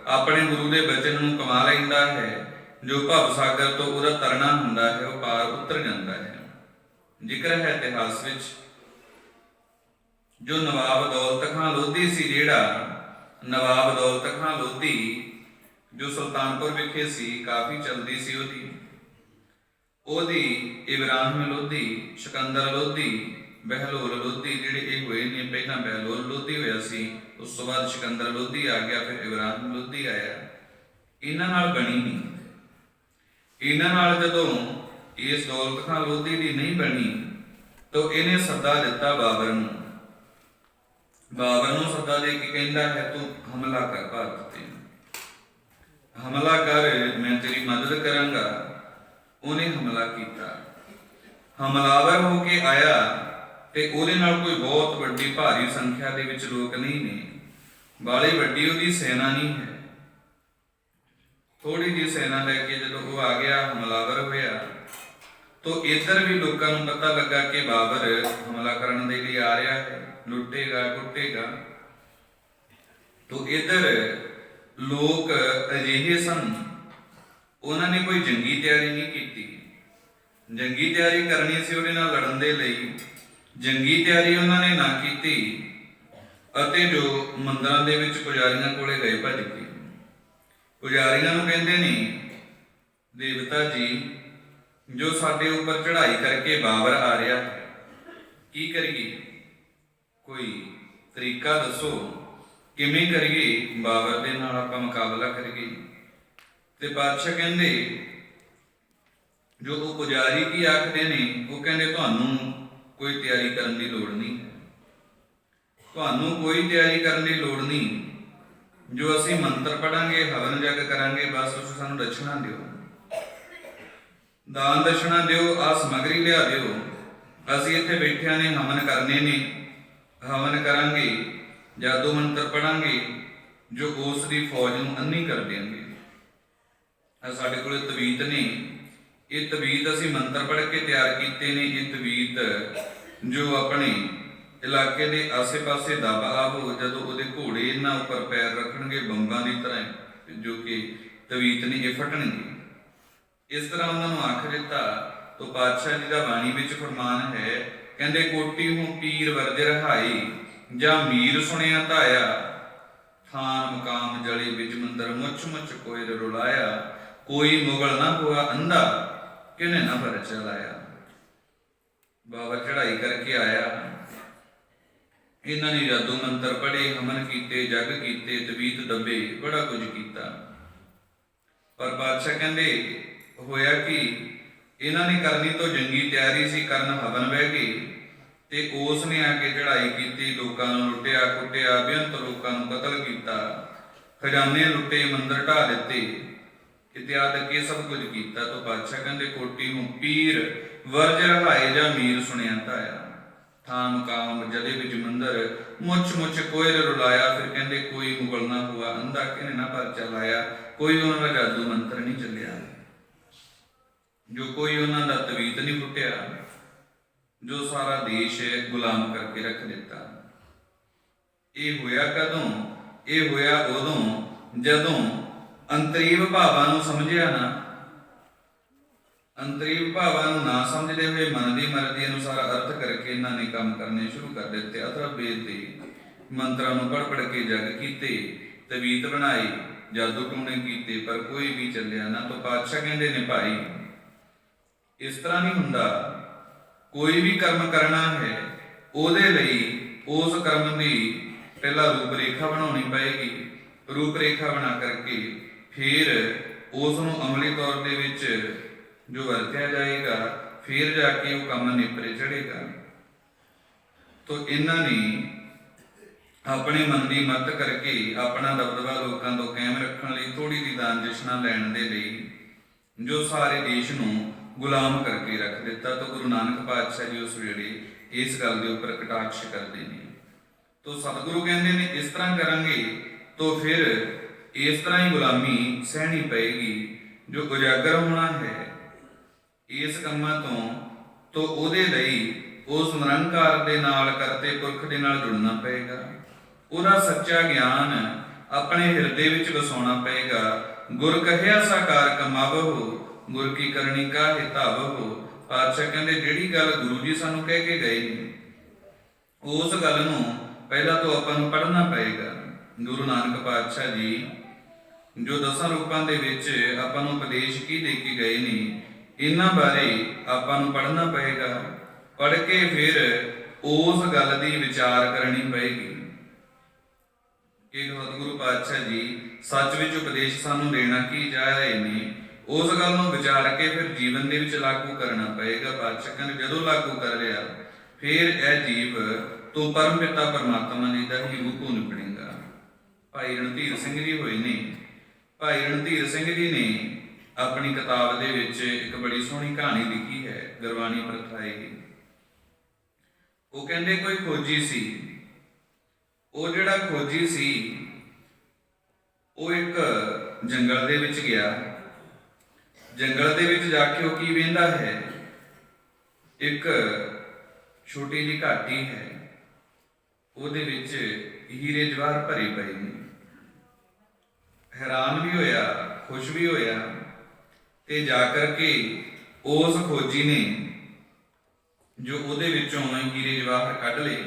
ਆਪਣੇ ਗੁਰੂ ਦੇ ਬਚਨ ਨੂੰ ਕਮਾ ਲੈਂਦਾ ਹੈ, ਜੋ ਭਵ ਸਾਗਰ ਤੋਂ ਉਹਦਾ ਤਰਨਾ ਹੁੰਦਾ ਹੈ, ਉਹ ਪਾਰ ਉਤਰ ਜਾਂਦਾ ਹੈ। ਜ਼ਿਕਰ ਹੈ ਇਤਿਹਾਸ ਵਿੱਚ ਜੋ ਨਵਾਬ ਦੌਲਤ ਖਾਂ ਲੋਧੀ ਸੀ, ਜਿਹੜਾ ਨਵਾਬ ਦੌਲਤ ਖਾਂ ਲੋਧੀ ਜੋ ਸੁਲਤਾਨਪੁਰ ਵਿਖੇ ਸੀ, ਕਾਫੀ ਚਲਦੀ ਸੀ ਉਹਦੀ ਇਬਰਾਹਿਮ ਲੋਧੀ, ਸਿਕੰਦਰ ਲੋਧੀ, ਬਹਿਲੋਲ ਲੋਧੀ ਜਿਹੜੇ ਇਹ ਹੋਏ ਨੇ। ਪਹਿਲਾਂ ਬਹਿਲੋਲ ਲੋਧੀ ਹੋਇਆ ਸੀ, ਉਸ ਤੋਂ ਬਾਅਦ ਸਿਕੰਦਰ ਲੋਧੀ ਆ ਗਿਆ, ਫਿਰ ਇਬਰਾਹਿਮ ਲੋਧੀ ਆਇਆ। ਇਹਨਾਂ ਨਾਲ ਬਣੀ ਨਹੀਂ। ਇਹਨਾਂ ਨਾਲ ਜਦੋਂ ਇਸ ਦੌਲਤ ਖਾਂ ਲੋਧੀ ਦੀ ਨਹੀਂ ਬਣੀ ਤਾਂ ਇਹਨੇ ਸੱਦਾ ਦਿੱਤਾ ਬਾਬਰ ਨੂੰ। ਬਾਬਰ ਨੂੰ ਸੱਦਾ ਦੇ ਕੇ ਕਹਿੰਦਾ ਹੈ ਤੂੰ ਹਮਲਾ ਕਰ ਭਾਰਤ ਤੇ, ਹਮਲਾ ਕਰ, ਮੈਂ ਤੇਰੀ ਮਦਦ ਕਰਾਂਗਾ। ਉਹਨੇ ਹਮਲਾ ਕੀਤਾ। ਹਮਲਾਵਰ ਹੋ ਕੇ ਆਇਆ ਤੇ ਉਹਦੇ ਨਾਲ ਕੋਈ ਬਹੁਤ ਵੱਡੀ ਭਾਰੀ ਸੰਖਿਆ ਦੇ ਵਿੱਚ ਲੋਕ ਨਹੀਂ ਨੇ। ਬਾਲੀ ਵੱਡੀ ਉਹਦੀ ਸੈਨਾ ਨਹੀਂ ਹੈ। ਥੋੜੀ ਜਿਹੀ ਸੈਨਾ ਲੈ ਕੇ ਜਦੋਂ ਉਹ ਆ ਗਿਆ, ਹਮਲਾਵਰ ਹੋਇਆ, ਤਾਂ ਇੱਧਰ ਵੀ ਲੋਕਾਂ ਨੂੰ ਪਤਾ ਲੱਗਾ ਕਿ ਬਾਬਰ ਹਮਲਾ ਕਰਨ ਦੇ ਲਈ ਆ ਰਿਹਾ ਹੈ, ਲੁੱਟੇਗਾ ਕੁੱਟੇਗਾ। ਤਾਂ ਇੱਧਰ ਲੋਕ ਅਜਿਹੇ ਸਨ, ਉਹਨਾਂ ਨੇ ਕੋਈ ਜੰਗੀ ਤਿਆਰੀ ਨਹੀਂ ਕੀਤੀ। ਜੰਗੀ ਤਿਆਰੀ ਕਰਨੀ ਸੀ ਉਹਦੇ ਨਾਲ ਲੜਨ ਦੇ ਲਈ, ਜੰਗੀ ਤਿਆਰੀ ਉਹਨਾਂ ਨੇ ਨਾ ਕੀਤੀ। ਅਤੇ ਜੋ ਮੰਦਰਾਂ ਦੇ ਵਿੱਚ ਪੁਜਾਰੀਆਂ ਕੋਲੇ ਗਏ ਭੱਜ ਕੇ, ਪੁਜਾਰੀਆਂ ਨੂੰ ਕਹਿੰਦੇ ਨੇ ਦੇਵਤਾ ਜੀ ਜੋ ਸਾਡੇ ਉੱਪਰ ਚੜ੍ਹਾਈ ਕਰਕੇ ਬਾਬਰ ਆ ਰਿਹਾ ਹੈ, ਕੀ ਕਰੀਏ? ਕੋਈ ਤਰੀਕਾ ਦੱਸੋ, ਕਿਵੇਂ ਕਰੀਏ ਬਾਬਰ ਦੇ ਨਾਲ ਆਪਾਂ ਮੁਕਾਬਲਾ ਕਰੀਏ? ਤੇ ਪਾਤਸ਼ਾਹ ਕਹਿੰਦੇ ਜੋ ਉਹ ਪੁਜਾਰੀ ਕੀ ਆਖਦੇ ਨੇ, ਉਹ ਕਹਿੰਦੇ ਤੁਹਾਨੂੰ ਕੋਈ ਤਿਆਰੀ ਕਰਨ ਦੀ ਲੋੜ ਨਹੀਂ ਹੈ। ਤੁਹਾਨੂੰ ਕੋਈ ਤਿਆਰੀ ਕਰਨ ਦੀ ਲੋੜ ਨਹੀਂ। ਜੋ ਅਸੀਂ ਮੰਤਰ ਪੜਾਂਗੇ, ਹਵਨ ਜਗ ਕਰਾਂਗੇ, ਬਸ ਤੁਸੀਂ ਸਾਨੂੰ ਦਛਣਾ ਦਿਓ, ਦਾਨ ਦਛਣਾ ਦਿਓ, ਆ ਸਮਗਰੀ ਲਿਆ ਦਿਓ। ਅਸੀਂ ਇੱਥੇ ਬੈਠਿਆਂ ਨੇ ਹਵਨ ਕਰਨੇ ਨੇ, ਹਵਨ ਕਰਾਂਗੇ, ਜਾਦੂ ਮੰਤਰ ਪੜਾਂਗੇ ਜੋ ਉਸ ਦੀ ਫੌਜ ਨੂੰ ਅੰਨੀ ਕਰ ਦੇਣਗੇ। ਸਾਡੇ ਕੋਲ ਤਵੀਤ ਨੇ, ਇਹ ਤਵੀਤ ਅਸੀਂ ਮੰਤਰ ਪੜ੍ਹ ਕੇ ਤਿਆਰ ਕੀਤੇ ਨੇ। ਇਹ ਤਵੀਤ ਜੋ ਆਪਣੇ ਇਲਾਕੇ ਦੇ ਆਸੇ-ਪਾਸੇ ਦੱਬ ਆਵੋ, ਜਦੋਂ ਉਹਦੇ ਘੋੜੇ ਇਹਨਾਂ ਉੱਪਰ ਪੈਰ ਰੱਖਣਗੇ ਬੰਬਾਂ ਦੀ ਤਰ੍ਹਾਂ, ਜੋ ਕਿ ਤਵੀਤ ਨੇ, ਇਹ ਫਟਣਗੇ। ਇਸ ਤਰ੍ਹਾਂ ਉਹਨਾਂ ਨੂੰ ਆਖ ਦਿੱਤਾ। ਤੋ ਪਾਤਸ਼ਾਹ ਜੀ ਦਾ ਬਾਣੀ ਵਿੱਚ ਫਰਮਾਨ ਹੈ, ਕਹਿੰਦੇ ਕੋਟੀ ਹੂੰ ਪੀਰ ਵਰਜ ਰਹਾਈ, ਜਾਂ ਮੀਰ ਸੁਣਿਆ ਧਾਇਆ, ਥਾਨ ਮੁਕਾਮ ਜਲੇ ਵਿੱਚ ਮੰਦਰ, ਮੁੱਛ ਮੁੱਛ ਕੋਇਲ ਰੁਲਾਇਆ, ਕੋਈ ਮੁਗਲ ਨਾ ਹੋਆ ਅੰਧਾ, ਕਿਨੇ ਨਾ ਪਰ ਚਲਾਇਆ। ਬਾਬਾ ਚੜ੍ਹਾਈ ਕਰਕੇ ਆਇਆ, ਇਹਨਾਂ ਨੇ ਜਾਦੂ ਮੰਤਰ ਪੜ੍ਹੇ, ਹਮਨ ਕੀਤੇ, ਜਗ ਕੀਤੇ, ਤਵੀਤ ਦੱਬੇ, ਬੜਾ ਕੁਝ ਕੀਤਾ। ਪਰ ਬਾਦਸ਼ਾਹ ਕਹਿੰਦੇ ਹੋਇਆ ਕਿ ਇਹਨਾਂ ਨੇ ਕਰਨੀ ਤੋਂ ਜੰਗੀ ਤਿਆਰੀ ਸੀ, ਕਰਨ ਹਵਨ ਬਹਿ ਗਏ, ਤੇ ਉਸ ਨੇ ਆ ਕੇ ਚੜ੍ਹਾਈ ਕੀਤੀ, ਲੋਕਾਂ ਨੂੰ ਲੁੱਟਿਆ ਕੁੱਟਿਆ, ਬੇਅੰਤ ਲੋਕਾਂ ਨੂੰ ਕਤਲ ਕੀਤਾ, ਖਜ਼ਾਨੇ ਲੁੱਟੇ, ਮੰਦਰ ਢਾਹ ਦਿੱਤੇ, ਇਤਿਆਦਿ ਇਹ ਸਭ ਕੁਝ ਕੀਤਾ। ਤਾਂ ਬਾਦਸ਼ਾਹ ਕਹਿੰਦੇ ਕੋਟੀ ਨੂੰ ਪੀਰ ਵਰਜ ਰਹਾਏ, ਜਾਂ ਮੀਰ ਸੁਣਿਆ ਧਾਇਆ, ਥਾਂ ਮੁਕਾਮ ਜਲੇ ਵਿੱਚ ਮੰਦਰ, ਮੁੱਛ ਮੁੱਛ ਕੋਇਲ ਰੁਲਾਇਆ। ਫਿਰ ਕਹਿੰਦੇ ਕੋਈ ਮੁਗਲ ਨਾ ਹੋਆ ਅੰਧਾ, ਕਿਨੇ ਨਾ ਪਰਚਾ ਲਾਇਆ, ਕੋਈ ਉਹਨਾਂ ਦਾ ਜਾਦੂ ਮੰਤਰ ਨਹੀਂ ਚੱਲਿਆ, ਜੋ ਕੋਈ ਉਹਨਾਂ ਦਾ ਤਵੀਤ ਨਹੀਂ ਫੁੱਟਿਆ, ਜੋ ਸਾਰਾ ਦੇਸ਼ ਗੁਲਾਮ ਕਰਕੇ ਰੱਖ ਦਿੱਤਾ। ਇਹ ਹੋਇਆ ਕਦੋਂ? ਇਹ ਹੋਇਆ ਉਦੋਂ ਜਦੋਂ ਅੰਤਰੀਵ ਭਾਵਾਂ ਨੂੰ ਸਮਝਿਆ ਨਾ। ਅੰਤਰੀਵ ਭਾਵਾਂ ਨੂੰ ਨਾ ਸਮਝਦੇ ਹੋਏ ਮਨ ਦੀ ਮਰਜ਼ੀ ਅਨੁਸਾਰ ਅਰਥ ਕਰਕੇ ਇਹਨਾਂ ਨੇ ਕੰਮ ਕਰਨੇ ਸ਼ੁਰੂ ਕਰ ਦਿੱਤੇ। ਅਥਰਵ ਵੇਦ ਦੇ ਮੰਤਰਾਂ ਨੂੰ ਪੜ੍ਹ ਪੜ੍ਹ ਕੇ ਜਗ ਕੀਤੇ, ਤਵੀਤ ਬਣਾਈ, ਜਾਦੂ ਟੂਣੇ ਕੀਤੇ, ਪਰ ਕੋਈ ਵੀ ਚੱਲਿਆ ਨਾ। ਤਾਂ ਪਾਤਸ਼ਾਹ ਕਹਿੰਦੇ ਨੇ ਭਾਈ ਇਸ ਤਰ੍ਹਾਂ ਨਹੀਂ ਹੁੰਦਾ। ਕੋਈ ਵੀ ਕਰਮ ਕਰਨਾ ਹੈ, ਉਹਦੇ ਲਈ ਉਸ ਕਰਮ ਦੀ ਪਹਿਲਾਂ ਰੂਪ ਰੇਖਾ ਬਣਾਉਣੀ ਪਏਗੀ। ਰੂਪ ਰੇਖਾ ਬਣਾ ਕਰਕੇ ਫਿਰ ਉਸ ਨੂੰ ਅਮਲੀ ਤੌਰ ਦੇ ਵਿੱਚ ਜੋ ਵਰਤਿਆ ਜਾਏਗਾ, ਫਿਰ ਜਾ ਕੇ ਉਹ ਕੰਮ ਨੇਪਰੇ ਚੜ੍ਹੇਗਾ। ਤੋ ਇਹਨਾਂ ਨੇ ਆਪਣੇ ਮਨ ਦੀ ਮੱਤ ਕਰਕੇ ਆਪਣਾ ਦਬਦਬਾ ਲੋਕਾਂ ਤੋਂ ਕਾਇਮ ਰੱਖਣ ਲਈ, ਥੋੜੀ ਦੀ ਦਾਨ ਦਸ਼ਨਾ ਲੈਣ ਦੇ ਲਈ, ਜੋ ਸਾਰੇ ਦੇਸ਼ ਨੂੰ ਗੁਲਾਮ ਕਰਕੇ ਰੱਖ ਦਿੱਤਾ। ਤਾਂ ਗੁਰੂ ਨਾਨਕ ਪਾਤਸ਼ਾਹ ਜੀ ਉਸ ਵੇਲੇ ਇਸ ਗੱਲ ਦੇ ਉੱਪਰ ਕਟਾਕਸ਼ ਕਰਦੇ ਨੇ। ਤੋ ਸਤਿਗੁਰੂ ਕਹਿੰਦੇ ਨੇ ਇਸ ਤਰ੍ਹਾਂ ਕਰਾਂਗੇ ਤਾਂ ਫਿਰ ਇਸ ਤਰ੍ਹਾਂ ਹੀ ਗੁਲਾਮੀ ਸਹਿਣੀ ਪਏਗੀ। ਜੋ ਉਜਾਗਰ ਹੋਣਾ ਹੈ ਇਸ ਕੰਮਾਂ ਤੋਂ ਉਹਦੇ ਲਈ ਉਸ ਨਿਰੰਕਾਰ ਦੇ ਨਾਲ, ਕਰਤੇ ਪੁਰਖ ਦੇ ਨਾਲ ਜੁੜਨਾ ਪਏਗਾ। ਉਹਦਾ ਸੱਚਾ ਗਿਆਨ ਆਪਣੇ ਹਿਰਦੇ ਵਿੱਚ ਵਸਾਉਣਾ ਪਏਗਾ। ਗੁਰ ਕਹਿਆ ਸਾਕਾਰ ਕਮਾਵਹੁ, ਗੁਰ ਕੀ ਕਰਨੀ ਕਾਹੇ ਧਾਵਹੁ। ਪਾਤਸ਼ਾਹ ਕਹਿੰਦੇ ਜਿਹੜੀ ਗੱਲ ਗੁਰੂ ਜੀ ਸਾਨੂੰ ਕਹਿ ਕੇ ਗਏ ਨੇ, ਉਸ ਗੱਲ ਨੂੰ ਪਹਿਲਾਂ ਤੋਂ ਆਪਾਂ ਨੂੰ ਪੜ੍ਹਨਾ ਪਏਗਾ। ਗੁਰੂ ਨਾਨਕ ਪਾਤਸ਼ਾਹ ਜੀ ਜੋ 10 ਰੂਪਾਂ ਦੇ ਵਿੱਚ ਆਪਾਂ ਨੂੰ ਉਪਦੇਸ਼ ਕੀ ਦੇ ਕੇ ਗਏ ਨੇ, ਇਹਨਾਂ ਬਾਰੇ ਆਪਾਂ ਨੂੰ ਪੜ੍ਹਨਾ ਪਏਗਾ। ਪੜ੍ਹ ਕੇ ਫਿਰ ਉਸ ਗੱਲ ਦੀ ਵਿਚਾਰ ਕਰਨੀ ਪਏਗੀ ਕਿ ਸਤਿਗੁਰੂ ਪਾਤਸ਼ਾਹ ਜੀ ਸੱਚ ਵਿੱਚ ਉਪਦੇਸ਼ ਸਾਨੂੰ ਦੇਣਾ ਕੀ ਚਾਹ ਰਹੇ ਨੇ। ਉਸ ਗੱਲ ਨੂੰ ਵਿਚਾਰ ਕੇ ਫਿਰ ਜੀਵਨ ਦੇ ਵਿੱਚ ਲਾਗੂ ਕਰਨਾ ਪਏਗਾ। ਪਾਤਸ਼ਾਹ ਕਹਿੰਦੇ ਜਦੋਂ ਲਾਗੂ ਕਰ ਲਿਆ ਫਿਰ ਇਹ ਜੀਵ ਤੋਂ ਪਰਮ ਪਿਤਾ ਪਰਮਾਤਮਾ ਜੀ ਦਾ ਹੀ ਰੂਪ ਹੋ ਨਿਕਲੇਗਾ। ਭਾਈ ਰਣਧੀਰ ਸਿੰਘ ਜੀ ਹੋਏ ਨੇ। ਭਾਈ ਰਣਧੀਰ ਸਿੰਘ ਜੀ ਨੇ ਆਪਣੀ ਕਿਤਾਬ ਦੇ ਵਿੱਚ ਇੱਕ ਬੜੀ ਸੋਹਣੀ ਕਹਾਣੀ ਲਿਖੀ ਹੈ, ਗੁਰਬਾਣੀ ਪ੍ਰਥਾਈ। ਉਹ ਕਹਿੰਦੇ ਕੋਈ ਖੋਜੀ ਸੀ। ਉਹ ਜਿਹੜਾ ਖੋਜੀ ਸੀ ਉਹ ਇੱਕ ਜੰਗਲ ਦੇ ਵਿੱਚ ਗਿਆ। ਜੰਗਲ ਦੇ ਵਿੱਚ ਜਾ ਕੇ ਉਹ ਕੀ ਵੇਖਦਾ ਹੈ, ਇੱਕ ਛੋਟੀ ਜਿਹੀ ਘਾਟੀ ਹੈ, ਉਹਦੇ ਵਿੱਚ ਹੀਰੇ ਜਵਾਹਰ ਭਰੇ ਪਏ ਨੇ। ਹੈਰਾਨ ਵੀ ਹੋਇਆ, ਖੁਸ਼ ਵੀ ਹੋਇਆ, ਤੇ ਜਾ ਕਰਕੇ ਉਸ ਖੋਜੀ ਨੇ ਜੋ ਉਹਦੇ ਵਿੱਚੋਂ ਹੀਰੇ ਜਵਾਹਰ ਕੱਢ ਲਏ,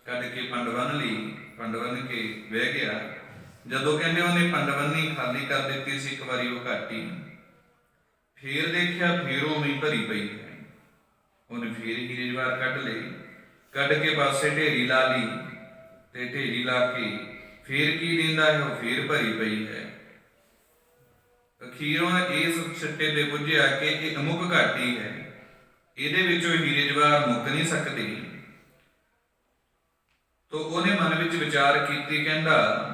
ਕੱਢ ਕੇ ਪੰਡ ਬੰਨ੍ਹ ਲਈ, ਪੰਡ ਬੰਨ੍ਹ ਕੇ ਬਹਿ ਗਿਆ। ਜਦੋਂ ਕਹਿੰਦੇ ਉਹਨੇ ਪੰਡ ਬੰਨ੍ਹੀ ਖਾਲੀ ਕਰ ਦਿੱਤੀ ਸੀ ਇੱਕ ਵਾਰੀ ਉਹ ਘਾਟੀ, ਫੇਰ ਦੇਖਿਆ ਫੇਰ ਉਵੇਂ ਹੀ ਭਰੀ ਪਈ ਹੈ। ਉਹਨੇ ਫੇਰ ਹੀਰੇ ਜਵਾਹਰ ਕੱਢ ਲਏ, ਕੱਢ ਕੇ ਪਾਸੇ ਢੇਰੀ ਲਾ ਲਈ, ਤੇ ਢੇਰੀ ਲਾ ਕੇ ਫੇਰ ਕੀ ਦਿੰਦਾ ਹੈ, ਉਹ ਫੇਰ ਭਰੀ ਪਈ ਹੈ। ਅਖੀਰੋਂ ਇਸ ਸਿੱਟੇ ਤੇ ਪੁੱਜਿਆ ਕਿ ਇਹ ਅਮੁੱਕ ਘਾਟੀ ਹੈ, ਇਹਦੇ ਵਿੱਚੋਂ ਹੀਰੇ ਜਵਾਹਰ ਮੁੱਕ ਨਹੀਂ ਸਕਦੇ। ਤੋ ਉਹਨੇ ਮਨ ਵਿੱਚ ਵਿਚਾਰ ਕੀਤੀ, ਕਹਿੰਦਾ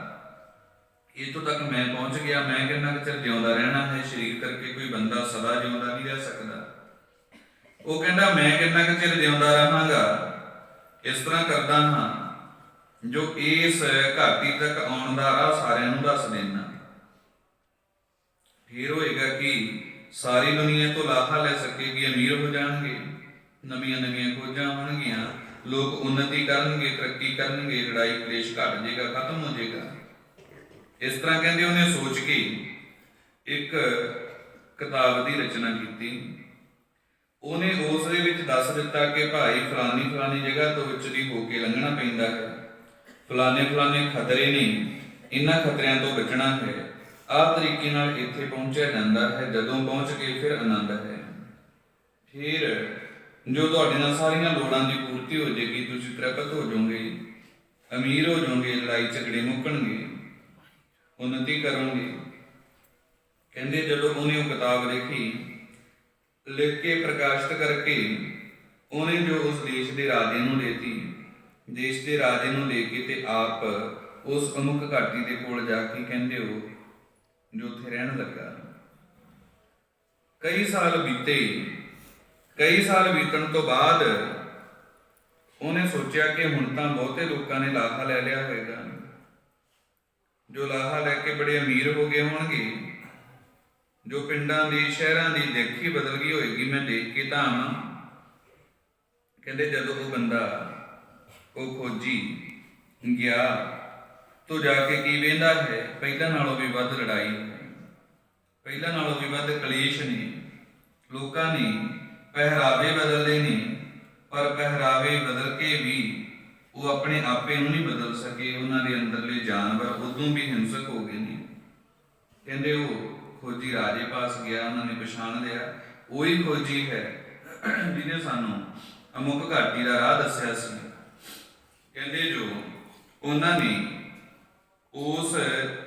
ਇੱਥੋਂ ਤੱਕ ਮੈਂ ਪਹੁੰਚ ਗਿਆ, ਮੈਂ ਕਿੰਨਾ ਕੁ ਚਿਰ ਜਿਉਂਦਾ ਰਹਿਣਾ ਹੈ। ਸਰੀਰ ਕਰਕੇ ਕੋਈ ਬੰਦਾ ਸਦਾ ਜਿਉਂਦਾ ਨਹੀਂ ਰਹਿ ਸਕਦਾ। ਉਹ ਕਹਿੰਦਾ ਮੈਂ ਕਿੰਨਾ ਕੁ ਚਿਰ ਜਿਉਂਦਾ ਰਹਾਂਗਾ, ਇਸ ਤਰ੍ਹਾਂ ਕਰਦਾ ਹਾਂ ਜੋ ਇਸ ਘਾਟੀ ਤੱਕ ਆਉਣ ਦਾ ਰਾਹ ਸਾਰਿਆਂ ਨੂੰ ਦੱਸ ਦੇਣਾ। ਫਿਰ ਹੋਏਗਾ ਕਿ ਸਾਰੀ ਦੁਨੀਆ ਤੋਂ ਲਾਹਾ ਲੈ ਸਕੇਗੀ, ਅਮੀਰ ਹੋ ਜਾਣਗੇ, ਨਵੀਆਂ ਨਵੀਆਂ ਖੋਜਾਂ ਹੋਣਗੀਆਂ, ਲੋਕ ਉન્નਤੀ ਕਰਨਗੇ, ਤਰੱਕੀ ਕਰਨਗੇ, ਲੜਾਈ ਕਲੇਸ਼ ਘਟ ਜਾਏਗਾ, ਖਤਮ ਹੋ ਜਾਏਗਾ। ਇਸ ਤਰ੍ਹਾਂ ਕਹਿੰਦੇ ਉਹਨੇ ਸੋਚ ਕੇ ਇੱਕ ਕਿਤਾਬ ਦੀ ਰਚਨਾ ਕੀਤੀ। ਉਹਨੇ ਉਸ ਦੇ ਵਿੱਚ ਦੱਸ ਦਿੱਤਾ ਕਿ ਭਾਈ ਫਲਾਨੀ ਫਲਾਨੀ ਜਗ੍ਹਾ ਤੋਂ ਵਿਚਲੀ ਹੋ ਕੇ ਲੰਘਣਾ ਪੈਂਦਾ ਹੈ, ਫਲਾਨੇ ਫਲਾਨੇ ਖਤਰੇ ਨੇ, ਇਹਨਾਂ ਖਤਰਿਆਂ ਤੋਂ ਬਚਣਾ ਹੈ, ਆਹ ਤਰੀਕੇ ਨਾਲ ਇੱਥੇ ਪਹੁੰਚਿਆ ਜਾਂਦਾ ਹੈ, ਜਦੋਂ ਪਹੁੰਚ ਕੇ ਫਿਰ ਆਨੰਦ ਹੈ। ਫਿਰ ਜੋ ਤੁਹਾਡੇ ਨਾਲ ਸਾਰੀਆਂ ਲੋੜਾਂ ਦੀ ਪੂਰਤੀ ਹੋ ਜਾਏਗੀ, ਤੁਸੀਂ ਤ੍ਰਿਪਤ ਹੋ ਜਾਓਗੇ, ਅਮੀਰ ਹੋ ਜਾਓਗੇ, ਲੜਾਈ ਝਗੜੇ ਮੁੱਕਣਗੇ, ਉન્નਤੀ ਕਰੋਗੇ। ਕਹਿੰਦੇ ਜਦੋਂ ਉਹਨੇ ਉਹ ਕਿਤਾਬ ਲਿਖੀ, ਲਿਖ ਕੇ ਪ੍ਰਕਾਸ਼ਿਤ ਕਰਕੇ ਉਹਨੇ ਜੋ ਉਸ ਦੇਸ਼ ਦੇ ਰਾਜੇ ਨੂੰ ਦੇਤੀ, ਦੇਸ਼ ਦੇ ਰਾਜੇ ਨੂੰ ਲੈ ਕੇ ਤੇ ਆਪ ਉਸ ਅਮੁਕ ਘਾਟੀ ਦੇ ਕੋਲ ਜਾ ਕੇ ਕਹਿੰਦੇ ਉਹ ਜੋ ਉੱਥੇ ਰਹਿਣ ਲੱਗਾ। ਕਈ ਸਾਲ ਬੀਤੇ। ਕਈ ਸਾਲ ਬੀਤਣ ਤੋਂ ਬਾਅਦ ਉਹਨੇ ਸੋਚਿਆ ਕਿ ਹੁਣ ਤਾਂ ਬਹੁਤੇ ਲੋਕਾਂ ਨੇ ਲਾਹਾ ਲੈ ਲਿਆ ਹੋਵੇਗਾ, ਜੋ ਲਾਹਾ ਲੈ ਕੇ ਬੜੇ ਅਮੀਰ ਹੋ ਗਏ ਹੋਣਗੇ, ਜੋ ਪਿੰਡਾਂ ਦੀ ਸ਼ਹਿਰਾਂ ਦੀ ਦੇਖੀ ਬਦਲ ਗਈ ਹੋਏਗੀ, ਮੈਂ ਦੇਖ ਕੇ ਤਾਂ ਆਵਾਂ। ਕਹਿੰਦੇ ਜਦੋਂ ਉਹ ਬੰਦਾ, ਉਹ ਖੋਜੀ ਗਿਆ ਤੋ ਜਾ ਕੇ ਕੀ ਵੇਂਦਾ ਹੈ, ਪਹਿਲਾਂ ਨਾਲੋਂ ਵੀ ਵੱਧ ਲੜਾਈ ਹੈ, ਪਹਿਲਾਂ ਨਾਲੋਂ ਵੀ ਵੱਧ ਕਲੇਸ਼ ਨੇ, ਲੋਕਾਂ ਨੇ ਪਹਿਰਾਵੇ ਬਦਲਦੇ ਨੇ, ਪਰ ਪਹਿਰਾਵੇ ਬਦਲ ਕੇ ਵੀ ਉਹ ਆਪਣੇ ਆਪੇ ਨੂੰ ਨਹੀਂ ਬਦਲ ਸਕੇ। ਉਹਨਾਂ ਦੇ ਅੰਦਰਲੇ ਜਾਨਵਰ ਉਦੋਂ ਵੀ ਹਿੰਸਕ ਹੋ ਗਏ ਨੇ। ਕਹਿੰਦੇ ਉਹ ਖੋਜੀ ਰਾਜੇ ਪਾਸ ਗਿਆ, ਉਹਨਾਂ ਨੇ ਪਛਾਣ ਲਿਆ ਉਹੀ ਖੋਜੀ ਹੈ ਜਿਹਨੇ ਸਾਨੂੰ ਅਮੁਕ ਘਾਟੀ ਦਾ ਰਾਹ ਦੱਸਿਆ ਸੀ। ਕਹਿੰਦੇ ਜੋ ਉਹਨਾਂ ਨੇ ਉਸ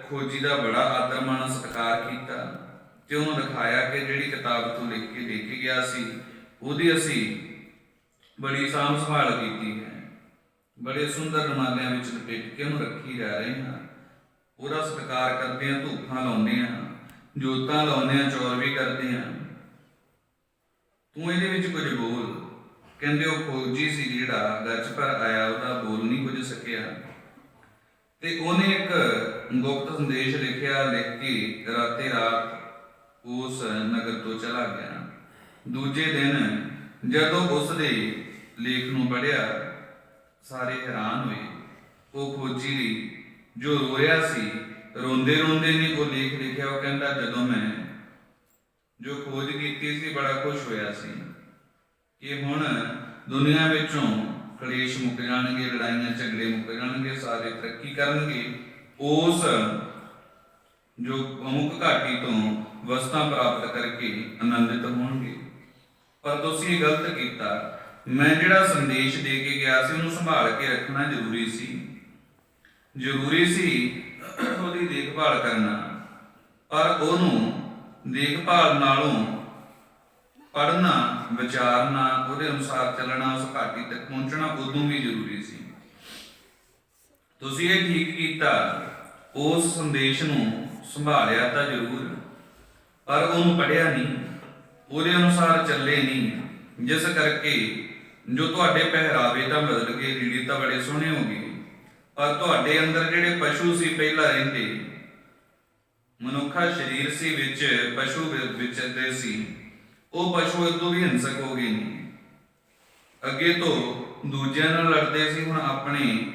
ਖੋਜੀ ਦਾ ਬੜਾ ਆਦਰ ਮਾਣ ਸਤਿਕਾਰ ਕੀਤਾ ਤੇ ਉਹਨੂੰ ਦਿਖਾਇਆ ਕਿ ਜਿਹੜੀ ਕਿਤਾਬ ਤੂੰ ਲਿਖ ਕੇ ਦੇ ਕੇ ਗਿਆ ਸੀ, ਉਹਦੀ ਅਸੀਂ ਬੜੀ ਸਾਂਭ ਸੰਭਾਲ ਕੀਤੀ ਹੈ, ਬੜੇ ਸੁੰਦਰ ਰੁਮਾਲਿਆਂ ਵਿੱਚ ਲਪੇਟ ਕੇ ਉਹਨੂੰ ਰੱਖੀ ਜਾ ਰਹੇ ਹਾਂ, ਉਹਦਾ ਸਤਿਕਾਰ ਕਰਦੇ ਹਾਂ, ਧੂਫਾਂ ਲਾਉਂਦੇ ਹਾਂ, ਜੋਤਾਂ ਲਾਉਂਦੇ ਹਾਂ, ਚੌਰ ਵੀ ਕਰਦੇ ਹਾਂ, ਤੂੰ ਇਹਦੇ ਵਿੱਚ ਕੁਝ ਬੋਲ। ਕਹਿੰਦੇ ਉਹ ਖੋਜੀ ਸੀ ਜਿਹੜਾ ਗੱਜ ਪਰ ਆਇਆ, ਉਹਦਾ ਬੋਲ ਨਹੀਂ ਕੁਝ ਸਕਿਆ ਤੇ ਉਹਨੇ ਇੱਕ ਗੁਪਤ ਸੰਦੇਸ਼ ਲਿਖਿਆ, ਲਿਖ ਕੇ ਰਾਤੇ ਰਾਤ ਉਸ ਨਗਰ ਤੋਂ ਚਲਾ ਗਿਆ। ਦੂਜੇ ਦਿਨ ਜਦੋਂ ਉਸ ਦੇ ਲੇਖ ਨੂੰ ਪੜ੍ਹਿਆ ਸਾਰੇ ਹੈਰਾਨ ਹੋਏ। ਉਹ ਖੋਜੀ ਜੋ ਰੋ ਰਿਹਾ ਸੀ, ਰੋਂਦੇ ਰੋਂਦੇ ਨੇ ਉਹ ਲੇਖ ਲਿਖਿਆ। ਉਹ ਕਹਿੰਦਾ ਜਦੋਂ ਮੈਂ ਜੋ ਖੋਜ ਕੀਤੀ ਸੀ ਬੜਾ ਖੁਸ਼ ਹੋਇਆ ਸੀ ਕਿ ਹੁਣ ਦੁਨੀਆ ਵਿੱਚੋਂ ਕਲੇਸ਼ ਮੁੱਕ ਜਾਣਗੇ, ਲੜਾਈਆਂ ਝਗੜੇ ਮੁੱਕ ਜਾਣਗੇ, ਸਾਰੇ ਤਰੱਕੀ ਕਰਨਗੇ, ਉਸ ਜੋ ਅਮੁਕ ਘਾਟੀ ਤੋਂ ਵਸਤਾਂ ਪ੍ਰਾਪਤ ਕਰਕੇ ਆਨੰਦਿਤ ਹੋਣਗੇ। ਪਰ ਤੁਸੀਂ ਇਹ ਗਲਤ ਕੀਤਾ, ਮੈਂ ਜਿਹੜਾ ਸੰਦੇਸ਼ ਦੇ ਕੇ ਗਿਆ ਸੀ ਉਹਨੂੰ ਸੰਭਾਲ ਕੇ ਰੱਖਣਾ ਜ਼ਰੂਰੀ ਸੀ, ਜ਼ਰੂਰੀ ਸੀ ਉਹਦੀ ਦੇਖਭਾਲ ਕਰਨਾ, ਪਰ ਉਹਨੂੰ ਦੇਖਭਾਲ ਨਾਲੋਂ ਪੜ੍ਹਨਾ, ਵਿਚਾਰਨਾ, ਉਹਦੇ ਅਨੁਸਾਰ ਚੱਲਣਾ, ਉਸ ਘਾਟੀ ਤੱਕ ਪਹੁੰਚਣਾ ਉਦੋਂ ਵੀ ਜ਼ਰੂਰੀ ਸੀ। ਤੁਸੀਂ ਇਹ ਠੀਕ ਕੀਤਾ, ਉਸ ਸੰਦੇਸ਼ ਨੂੰ ਸੰਭਾਲਿਆ ਤਾਂ ਜ਼ਰੂਰ, ਪਰ ਉਹਨੂੰ ਪੜ੍ਹਿਆ ਨਹੀਂ, ਉਹਦੇ ਅਨੁਸਾਰ ਚੱਲੇ ਨਹੀਂ, ਜਿਸ ਕਰਕੇ ਜੋ ਤੁਹਾਡੇ ਪਹਿਰਾਵੇ ਤਾਂ ਬਦਲ ਗਏ, ਲੀੜੇ ਤਾਂ ਬੜੇ ਸੋਹਣੇ ਹੋ ਗਏ, ਪਰ ਤੁਹਾਡੇ ਅੰਦਰ ਜਿਹੜੇ ਪਸ਼ੂ ਸੀ ਪਹਿਲਾਂ ਰਹਿੰਦੇ, ਮਨੁੱਖਾ ਸਰੀਰ ਸੀ ਵਿੱਚ ਪਸ਼ੂ ਵਿਚਰਦੇ ਸੀ, ਉਹ ਪਸ਼ੂ ਇਦੋਂ ਵੀ ਹਿੰਸਕ ਹੋ ਗਏ ਨੇ। ਅੱਗੇ ਤੋਂ ਦੂਜਿਆਂ ਨਾਲ ਲੜਦੇ ਸੀ, ਹੁਣ ਆਪਣੇ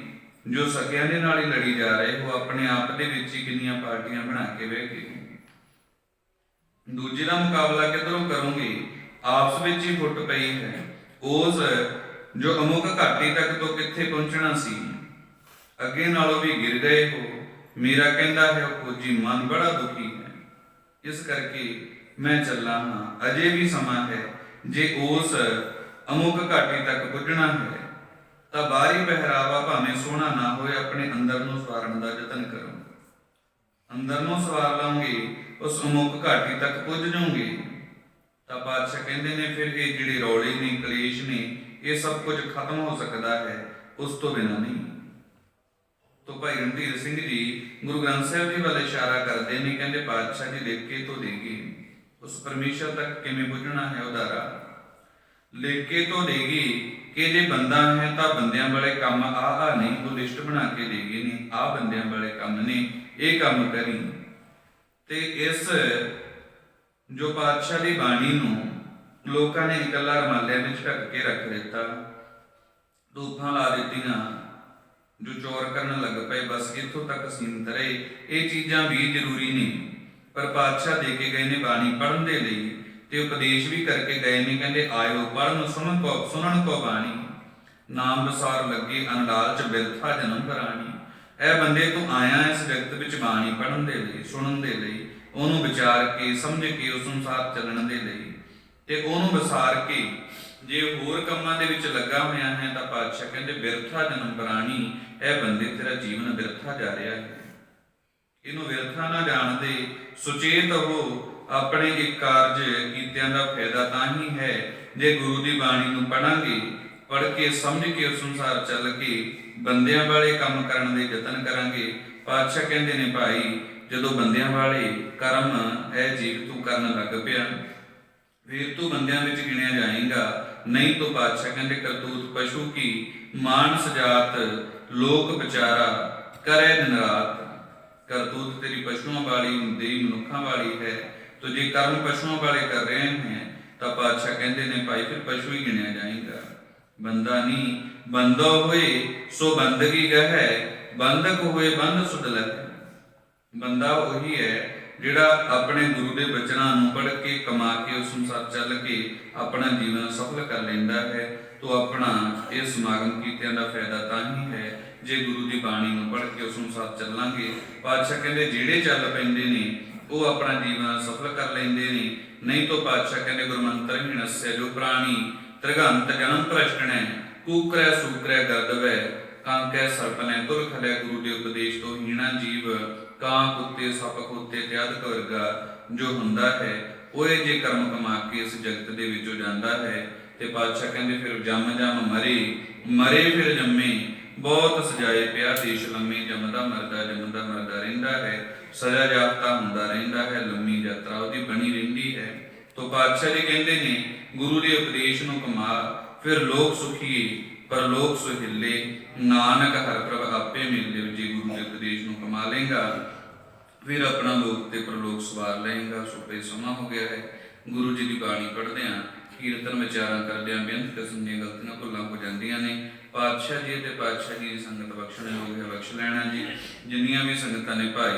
ਜੋ ਸਕਿਆਂ ਦੇ ਨਾਲ ਹੀ ਲੜੀ ਜਾ ਰਹੇ। ਉਹ ਆਪਣੇ ਆਪ ਦੇ ਵਿੱਚ ਹੀ ਕਿੰਨੀਆਂ ਪਾਰਟੀਆਂ ਬਣਾ ਕੇ ਬਹਿ ਗਏ। ਦੂਜੇ ਦਾ ਮੁਕਾਬਲਾ ਕਿੱਧਰੋਂ ਕਰੋਗੇ, ਆਪਸ ਵਿੱਚ ਹੀ ਫੁੱਟ ਪਈ ਹੈ। ਉਸ ਜੋ ਅਮੁਕ ਘਾਟੀ ਤੱਕ ਤੋਂ ਕਿੱਥੇ ਪਹੁੰਚਣਾ ਸੀ, ਅੱਗੇ ਨਾਲੋਂ ਵੀ ਗਿਰ ਗਏ ਹੋ। ਮੇਰਾ ਕਹਿੰਦਾ ਹੈ ਉਹ ਖੋਜੀ ਮਨ ਬੜਾ ਦੁਖੀ ਹੈ, ਇਸ ਕਰਕੇ ਮੈਂ ਚੱਲਾ ਹਾਂ। ਅਜੇ ਵੀ ਸਮਾਂ ਹੈ, ਜੇ ਉਸ ਅਮੁਕ ਘਾਟੀ ਤੱਕ ਪੁੱਜਣਾ ਹੈ ਤਾਂ ਬਾਹਰੀ ਪਹਿਰਾਵਾ ਭਾਵੇਂ ਸੋਹਣਾ ਨਾ ਹੋਏ, ਆਪਣੇ ਅੰਦਰ ਨੂੰ ਸਵਾਰਨ ਦਾ ਯਤਨ ਕਰੋ। ਅੰਦਰ ਨੂੰ ਸਵਾਰ ਲਾਂਗੇ, ਉਸ ਅਮੁਕ ਘਾਟੀ ਤੱਕ ਪੁੱਜ ਜਾਓਗੇ। ਤਾਂ ਪਾਤਸ਼ਾਹ ਕਹਿੰਦੇ ਨੇ ਫਿਰ ਇਹ ਜਿਹੜੇ ਰੌਲੇ ਨੇ, ਕਲੇਸ਼ ਨੇ, ਇਹ ਸਭ ਕੁਝ ਖਤਮ ਹੋ ਸਕਦਾ ਹੈ, ਉਸ ਤੋਂ ਬਿਨਾਂ ਨਹੀਂ। ਤੋਂ ਭਾਈ ਰਣਧੀਰ ਸਿੰਘ ਜੀ ਗੁਰੂ ਗ੍ਰੰਥ ਸਾਹਿਬ ਜੀ ਵੱਲ ਇਸ਼ਾਰਾ ਕਰਦੇ ਨੇ, ਕਹਿੰਦੇ ਪਾਤਸ਼ਾਹ ਜੀ ਲਿਖ ਕੇ ਤੋਂ ਦੇਗੀ, ਉਸ ਪਰਮੇਸ਼ਰ ਤੱਕ ਕਿਵੇਂ ਪੁੱਜਣਾ ਹੈ ਉਹਦਾ ਰਾਹ ਲਿਖ ਕੇ ਤੋਂ ਦੇਗੀ ਕਿ ਜੇ ਬੰਦਾ ਹੈ ਤਾਂ ਬੰਦਿਆਂ ਵਾਲੇ ਕੰਮ ਆਹ ਨਹੀਂ, ਉਹ ਲਿਸਟ ਬਣਾ ਕੇ ਦੇਗੀ ਨੇ, ਆਹ ਬੰਦਿਆਂ ਵਾਲੇ ਕੰਮ ਨੇ, ਇਹ ਕੰਮ ਕਰੀ। ਤੇ ਇਸ ਜੋ ਪਾਤਸ਼ਾਹ ਦੀ ਬਾਣੀ ਨੂੰ ਲੋਕਾਂ ਨੇ ਇਕੱਲਾ ਰਮਾਲਿਆਂ ਵਿੱਚ ਢੱਕ ਕੇ ਰੱਖ ਦਿੱਤਾ, ਧੂਫਾਂ ਲਾ ਦਿੱਤੀਆਂ, ਜੋ ਚੋਰ ਕਰਨ ਲੱਗ ਪਏ, ਬਸ ਇੱਥੋਂ ਤੱਕ ਸੀਮਿਤ ਰਹੇ। ਇਹ ਚੀਜ਼ਾਂ ਵੀ ਜ਼ਰੂਰੀ ਨਹੀਂ, ਪਰ ਪਾਤਸ਼ਾਹ ਦੇ ਕੇ ਗਏ ਨੇ ਬਾਣੀ ਪੜ੍ਹਨ ਦੇ ਲਈ, ਤੇ ਉਪਦੇਸ਼ ਵੀ ਕਰਕੇ ਗਏ ਨੇ। ਕਹਿੰਦੇ ਆਇਓ ਪੜ੍ਹਨ ਸੁਣਨ ਕੋ ਬਾਣੀ, ਨਾਮ ਵਿਸਾਰ ਲੱਗੇ ਅਨਲਾਲਚ ਬਿਰਥਾ ਜਨਮ ਕਰਾਣੀ। ਇਹ ਬੰਦੇ ਤੂੰ ਆਇਆ ਇਸ ਜਗਤ ਵਿੱਚ ਬਾਣੀ ਪੜ੍ਹਨ ਦੇ ਲਈ, ਸੁਣਨ ਦੇ ਲਈ, ਉਹਨੂੰ ਵਿਚਾਰ ਕੇ ਸਮਝ ਕੇ ਉਸ ਅਨੁਸਾਰ ਚੱਲਣ ਦੇ ਲਈ, ਤੇ ਉਹਨੂੰ ਵਿਸਾਰ ਕੇ ਜੇ ਹੋਰ ਕੰਮਾਂ ਦੇ ਵਿੱਚ ਲੱਗਾ ਹੋਇਆ ਹੈ ਤਾਂ ਪਾਤਸ਼ਾਹ ਕਹਿੰਦੇ ਬਿਰਥਾ ਜਨਮ ਕਰਾਣੀ। ਇਹ ਬੰਦੇ ਤੇਰਾ ਜੀਵਨ ਬਿਰਥਾ ਜਾ ਰਿਹਾ ਹੈ, ਇਹਨੂੰ ਵਿਅਰਥਾ ਨਾ ਜਾਣਦੇ, ਸੁਚੇਤ ਹੋ। ਆਪਣੇ ਇੱਕ ਕਾਰਜ ਕੀਤਿਆਂ ਦਾ ਫਾਇਦਾ ਤਾਂ ਹੀ ਹੈ ਜੇ ਗੁਰੂ ਦੀ ਬਾਣੀ ਨੂੰ ਪੜਾਂਗੇ, ਪੜ੍ਹ ਕੇ ਸਮਝ ਕੇ ਉਸ ਅਨੁਸਾਰ ਚੱਲ ਕੇ ਬੰਦਿਆਂ ਵਾਲੇ ਕੰਮ ਕਰਨ ਦੇ ਯਤਨ ਕਰਾਂਗੇ। ਪਾਤਸ਼ਾਹ ਕਹਿੰਦੇ ਨੇ ਭਾਈ, ਜਦੋਂ ਬੰਦਿਆਂ ਵਾਲੇ ਕਰਮ ਇਹ ਜੀਵ ਤੂੰ ਕਰਨ ਲੱਗ ਪਿਆ, ਫਿਰ ਤੂੰ ਬੰਦਿਆਂ ਵਿੱਚ ਗਿਣਿਆ ਜਾਏਗਾ। ਨਹੀਂ ਤਾਂ ਪਾਤਸ਼ਾਹ ਕਹਿੰਦੇ ਕਰਤੂਤ ਪਸ਼ੂ ਕੀ, ਮਾਨਸ ਜਾਤ ਲੋਕ ਵਿਚਾਰਾ ਕਰੇ ਦਿਨ ਰਾਤ। ਕਰਤੂਤ ਤੇਰੀ ਪਸ਼ੂਆਂ ਵਾਲੀ ਹੁੰਦੀ, ਮਨੁੱਖਾਂ ਵਾਲੀ ਹੈ। ਤੋ ਜੇ ਕਰਮ ਪਸ਼ੂਆਂ ਵਾਲੇ ਕਰ ਰਹੇ ਹੈ ਤਾਂ ਪਾਤਸ਼ਾਹ ਕਹਿੰਦੇ ਨੇ ਭਾਈ ਫਿਰ ਪਸ਼ੂ ਹੀ ਗਿਣਿਆ ਜਾਏਗਾ, ਬੰਦਾ ਨਹੀਂ। ਬੰਦਾ ਹੋਏ ਸੋ ਬੰਦਗੀ ਗਹਿ, ਬੰਦਕ ਹੋਏ ਬੰਦ ਸੁਧ ਲਹਿ। ਬੰਦਾ ਉਹੀ ਹੈ ਜਿਹੜਾ ਆਪਣੇ ਗੁਰੂ ਦੇ ਬਚਨਾਂ ਨੂੰ ਪੜ੍ਹ ਕੇ, ਕਮਾ ਕੇ, ਉਸ ਅਨੁਸਾਰ ਚੱਲ ਕੇ ਆਪਣਾ ਜੀਵਨ ਸਫਲ ਕਰ ਲੈਂਦਾ ਹੈ। ਤੋ ਆਪਣਾ ਇਹ ਸਮਾਗਮ ਕੀਤਿਆਂ ਦਾ ਫਾਇਦਾ ਤਾਂ ਹੀ ਹੈ ਜੇ ਗੁਰੂ ਦੀ ਬਾਣੀ ਨੂੰ ਪੜ੍ਹ ਕੇ ਉਸ ਅਨੁਸਾਰ ਚੱਲਾਂਗੇ। ਪਾਤਸ਼ਾਹ ਕਹਿੰਦੇ ਜਿਹੜੇ ਚੱਲ ਪੈਂਦੇ ਨੇ ਉਹ ਆਪਣਾ ਜੀਵਨ ਸਫਲ ਕਰ ਲੈਂਦੇ ਨੇ। ਨਹੀਂ ਤਾਂ ਪਾਤਸ਼ਾਹ ਕਹਿੰਦੇ ਗੁਰਮੰਤਰ ਹੀ ਨਸੈ ਜੋ ਪ੍ਰਾਣੀ, ਤ੍ਰਿਗੰਤ ਜਨਮ ਭ੍ਰਸ਼ਟਣੈ, ਕੂਕਰੈ ਸੂਕਰੈ ਗਰਦਵੈ, ਕਾਂਕੈ ਸਰਪਨੈ ਤੁਰ ਖਲੈ। ਗੁਰੂ ਦੇ ਉਪਦੇਸ਼ ਤੋਂ ਹੀਣਾ ਜੀਵ ਕਾਂ ਕੁੱਤੇ ਸੱਪ ਖੋਤੇ ਤੇ ਅਧਿਕ ਵਰਗਾ ਜੋ ਹੁੰਦਾ ਹੈ, ਉਹ ਜੇ ਕਰਮ ਕਮਾ ਕੇ ਇਸ ਜਗਤ ਦੇ ਵਿੱਚੋਂ ਜਾਂਦਾ ਹੈ। ਤੇ ਪਾਤਸ਼ਾਹ ਕਹਿੰਦੇ ਫਿਰ ਜੰਮ ਮਰੇ ਫਿਰ ਜੰਮੇ, ਬਹੁਤ ਸਜਾਏ ਪਿਆ ਦੇਸ਼ ਲੰਮੇ। ਜੰਮਦਾ ਮਰਦਾ ਰਹਿੰਦਾ ਹੈ, ਸਜ਼ਾ ਜਾਪਤਾ ਹੁੰਦਾ ਰਹਿੰਦਾ ਹੈ, ਲੰਮੀ ਯਾਤਰਾ ਉਹਦੀ ਬਣੀ ਰਹਿੰਦੀ ਹੈ। ਤੋ ਪਾਤਸ਼ਾਹ ਜੀ ਕਹਿੰਦੇ ਨੇ ਗੁਰੂ ਦੇ ਉਪਦੇਸ਼ ਨੂੰ ਕਮਾ, ਫਿਰ ਲੋਕ ਸੁਖੀਏ ਪਰ ਲੋਕ ਸੁਹਿੱਲੇ, ਨਾਨਕ ਹਰਿ ਪ੍ਰਭ ਆਪੇ ਮਿਲੇ। ਜੇ ਗੁਰੂ ਦੇ ਉਪਦੇਸ਼ ਨੂੰ ਕਮਾ ਲੇਗਾ ਫਿਰ ਆਪਣਾ ਲੋਕ ਤੇ ਪ੍ਰਲੋਕ ਸਵਾਰ ਲਏਗਾ। ਸੁਪੇ ਸਮਾਂ ਹੋ ਗਿਆ ਹੈ। ਗੁਰੂ ਜੀ ਦੀ ਬਾਣੀ ਪੜ੍ਹਦਿਆਂ, ਕੀਰਤਨ ਵਿਚਾਰਾਂ ਕਰਦਿਆਂ ਬੇਅੰਤ ਕਿਸਮ ਦੀਆਂ ਗਲਤੀਆਂ ਭੁੱਲਾਂ ਹੋ ਜਾਂਦੀਆਂ ਨੇ। ਪਾਤਸ਼ਾਹ ਜੀ ਤੇ ਪਾਤਸ਼ਾਹ ਜੀ ਦੀ ਸੰਗਤ ਬਖਸ਼ਣ ਯੋਗ ਹੈ, ਬਖਸ਼ ਲੈਣਾ ਜੀ। ਜਿੰਨੀਆਂ ਵੀ ਸੰਗਤਾਂ ਨੇ ਭਾਈ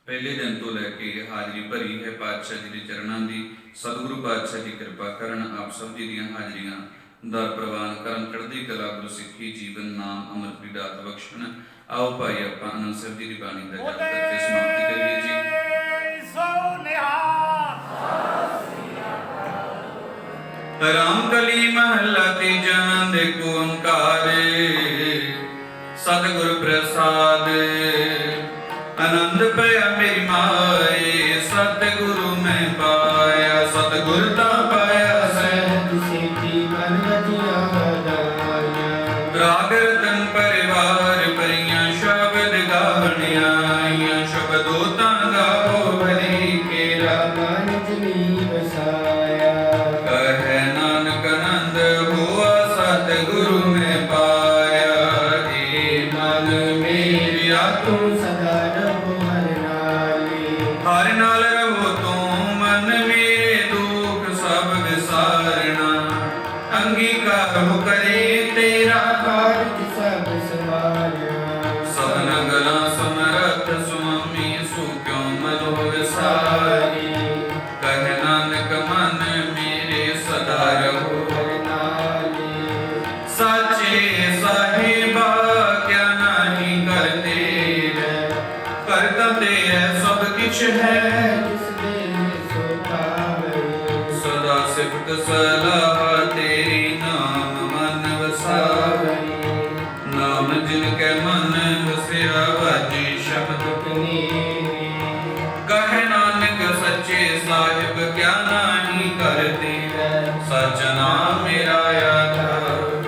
ਪਹਿਲੇ ਦਿਨ ਤੋਂ ਲੈ ਕੇ ਹਾਜ਼ਰੀ ਭਰੀ ਹੈ ਪਾਤਸ਼ਾਹ ਜੀ ਦੇ ਚਰਨਾਂ ਦੀ, ਸਤਿਗੁਰੂ ਪਾਤਸ਼ਾਹ ਜੀ ਕਿਰਪਾ ਕਰਨ, ਆਪ ਸਭ ਜੀ ਦੀਆਂ ਹਾਜ਼ਰੀਆਂ ਦਰ ਪ੍ਰਵਾਨ ਕਰਨ, ਚੜ੍ਹਦੀ ਕਲਾ ਗੁਰਸਿੱਖੀ ਜੀਵਨ ਨਾਮ ਅੰਮ੍ਰਿਤ ਦੀ ਦਾਤ ਬਖਸ਼ਣ। ਆਓ ਭਾਈ ਆਪਾਂ ਆਨੰਦ ਸਾਹਿਬ ਜੀ ਦੀ ਬਾਣੀ ਦਾ ਜਪ ਕਰਕੇ ਸਮਾਪਤੀ ਕਰੀਏ ਜੀ। ਰਾਮ ਕਲੀ ਮਹੱਲਾ ਤੀਜਾ, ਦੇਖੋ ਓੰਕਾਰ ਸਤਿਗੁਰ ਪ੍ਰਸਾਦ। ਆਨੰਦ ਪਿਆ ਮੇਰੀ ਮਾਏ, ਸਤਿਗੁਰੂ ਮੈਂ ਪਾਇਆ, ਸਤਿਗੁਰ ਤਾਂ ਪਾਇਆ ਸਹਿਜ ਸਿੱਧੀ ਮਨ ਰਤੀਆਂ ਹਦਾਇਆ। ਰਾਗ ਰਤਨ ਪਰਿਵਾਰ ਭਰੀਆਂ, ਸ਼ਬਦ ਗਾਵਣ ਆਈਆਂ, ਸ਼ਬਦੋ ਤਾਂ ਗਾਵੋ ਭਰੀ ਕੇਰਾ ਮਨ ਜਨੀ ਵਸਾਇਆ। ਕਹੈ ਨਾਨਕ ਆਨੰਦ ਹੋਆ, ਸਤਿਗੁਰੂ ਮੈਂ ਪਾਇਆ। ਏ ਮਨ ਮੇਰਿਆ ਤੂੰ ਸਦਾ ਰਹੋ ਹਰਿ ਨਾਲੇ, ਹਰਿ ਨਾਲ ਰਹੋ ਤੂੰ, ਮਨ ਮੇਰੇ ਦੁਖ ਸਭ ਵਿਸਾਰਣਾ। ਅੰਗੀਕਾਰ ਹੋ ਕਰੇ ਤੇਰਾ ਕਾਰਜ ਸਭ ਸਵਾਰਿਆ। ਸਭਨਾ ਗਲਾਂ ਸਮਰੱਥ ਸੁਆਮੀ, ਸੋ ਕਿਉ ਮਨੋ ਵਿਸਾਰੀ। ਕਹਿ ਨਾਨਕ ਮਨ ਮੇਰੇ ਸਦਾ ਰਹੋ ਹਰਿ ਨਾਲੇ, ਸਾਚੇ ਸਾਹਿਬਾ ਕਿਆ ਨਾਹੀ ਕਰਤੇ ਰਹਿ। ਕਰਤਾ ਤੇਰਾ ਸਭ ਕਿਛ ਹੈ, ਜਿਸ ਦਿਨ ਸੋ ਪਾਵੇ। ਸਦਾ ਸਿਫਤ ਸਲਾਹ ਤੇਰੀ, ਨਾਮ ਮਨ ਵਸਾਵੇ। ਨਾਮ ਜਿਨ ਕੈ ਮਨ ਵਸਿਆ, ਵਾਜੇ ਸ਼ਬਦ ਕਨੀਰੀ। ਕਹੈ ਨਾਨਕ ਸੱਚੇ ਸਾਹਿਬ ਕਿਆ ਨਾਹੀ ਕਰਤੇ ਰਹਿ। ਸਚ ਨਾਮ ਮੇਰਾ ਆਧਾਰ,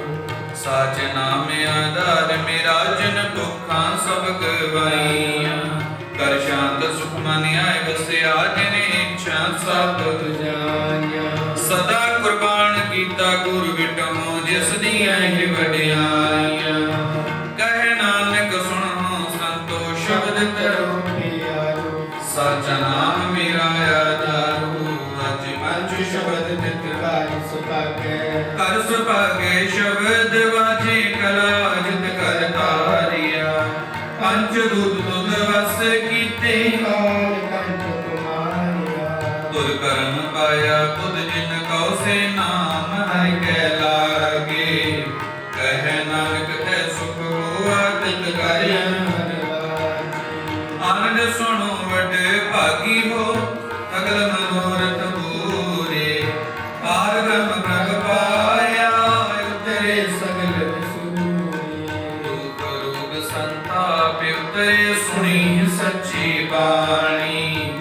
ਸਚ ਨਾਮ ਆਧਾਰ ਮੇਰਾ, ਜਨ ਭੁੱਖਾਂ ਸਭ ਗਵਾਈਆਂ। ਕਰ ਸ਼ਾਂਤ ਸੁਖ ਮਨ ਆਏ ਵਸਿਆ, ਜਿਨ ਇੱਛਾ ਸਭ ਜਾਣਿਆ। ਸਦਾ ਕੁਰਬਾਨ ਕੀਤਾ ਗੁਰ ਵਿਟਹੁ, ਜਿਸ ਦੀਆਂ ਹੀ ਵਡਿਆਈਆਂ। ਕਹਿ ਨਾਨਕ ਸੁਣੋ ਸੰਤੋ ਸ਼ਬਦ ਕਰੋ, ਪਿਆਰੋ ਸਚ ਨਾਮ ਮੇਰਾ ਆਧਾਰ। ਅੰਮ੍ਰਿਤ ਗਾਇਆ ਆਨੰਦ ਸੁਣੋ ਵੱਡੇ ਭਾਗੀ ਹੋ ਸਗਲ ਮਨੋਰਥ ਪੂਰੇ ਪਾਰ ਬ੍ਰਹਮ ਪ੍ਰਭ ਪਾਇਆ ਉਤਰੇ ਸਗਲ ਵਿਸੂਰੇ ਦੁਖ ਰੋਗ ਸੰਤਾਪ ਉਤਰੇ ਸੁਣੀ ਸੱਚੀ ਬਾਣੀ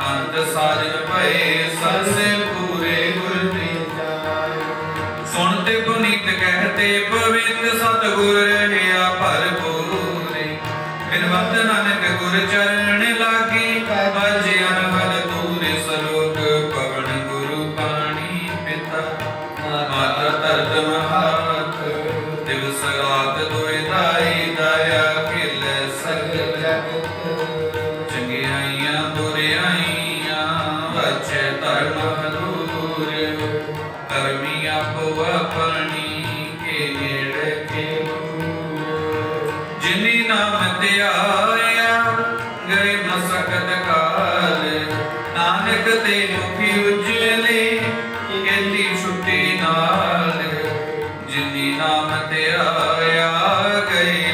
ਅੰਤ ਸਾਜਨ ਭਏ ਸਰਸੇ ਪੂਰੇ ਗੁਰ ਤੇ ਸੁਣਤੇ ਪੁਨੀਤ ਕਹਤੇ ਪਵਿੱਤ ਸਤਿਗੁਰ ਰਹਿਆ ਭਰਪੂਰੇ ਬਿਨਵੰਤ ਨਾਨਕ ਗੁਰ ਚਰਨ ਲਾਗੀ ਬਾਜੇ ਅਨਹਦ ਦੂਰੇ ਸਲੋਕ ਪਵਨ ਗੁਰੂ ਪਾਣੀ ਪਿਤਾ ਮਾਤਾ ਧਰਤ ਮਹਾਤ ਦਿਵਸ ਰਾਤ ਦੋਇ ਦਾਈ ਦਇਆ ਖਿਲ ਸਗਲ ਚੰਗਿਆਈਆਂ ਬੁਰਿਆਈਆਂ ਵਚੇ ਧਰਮ ਹਦੂਰ ਕਰਮੀ ਆਪੋ ਆਪਣੀ ਕੇ ਨੇੜੇ ਕੇ ਦੂਰ ਜਿਨੀ ਨਾਮ ਤੇ ਆਇਆ ਗਏ ਮਸਕਤ ਕਾਲ ਨਾਨਕ ਤੇ ਮੁਖੀ ਉਜਲੇ ਕਹਿੰਦੀ ਛੁੱਟੀ ਨਾਲ ਜਿਨੀ ਨਾਮ ਤੇ ਆਇਆ ਗਏ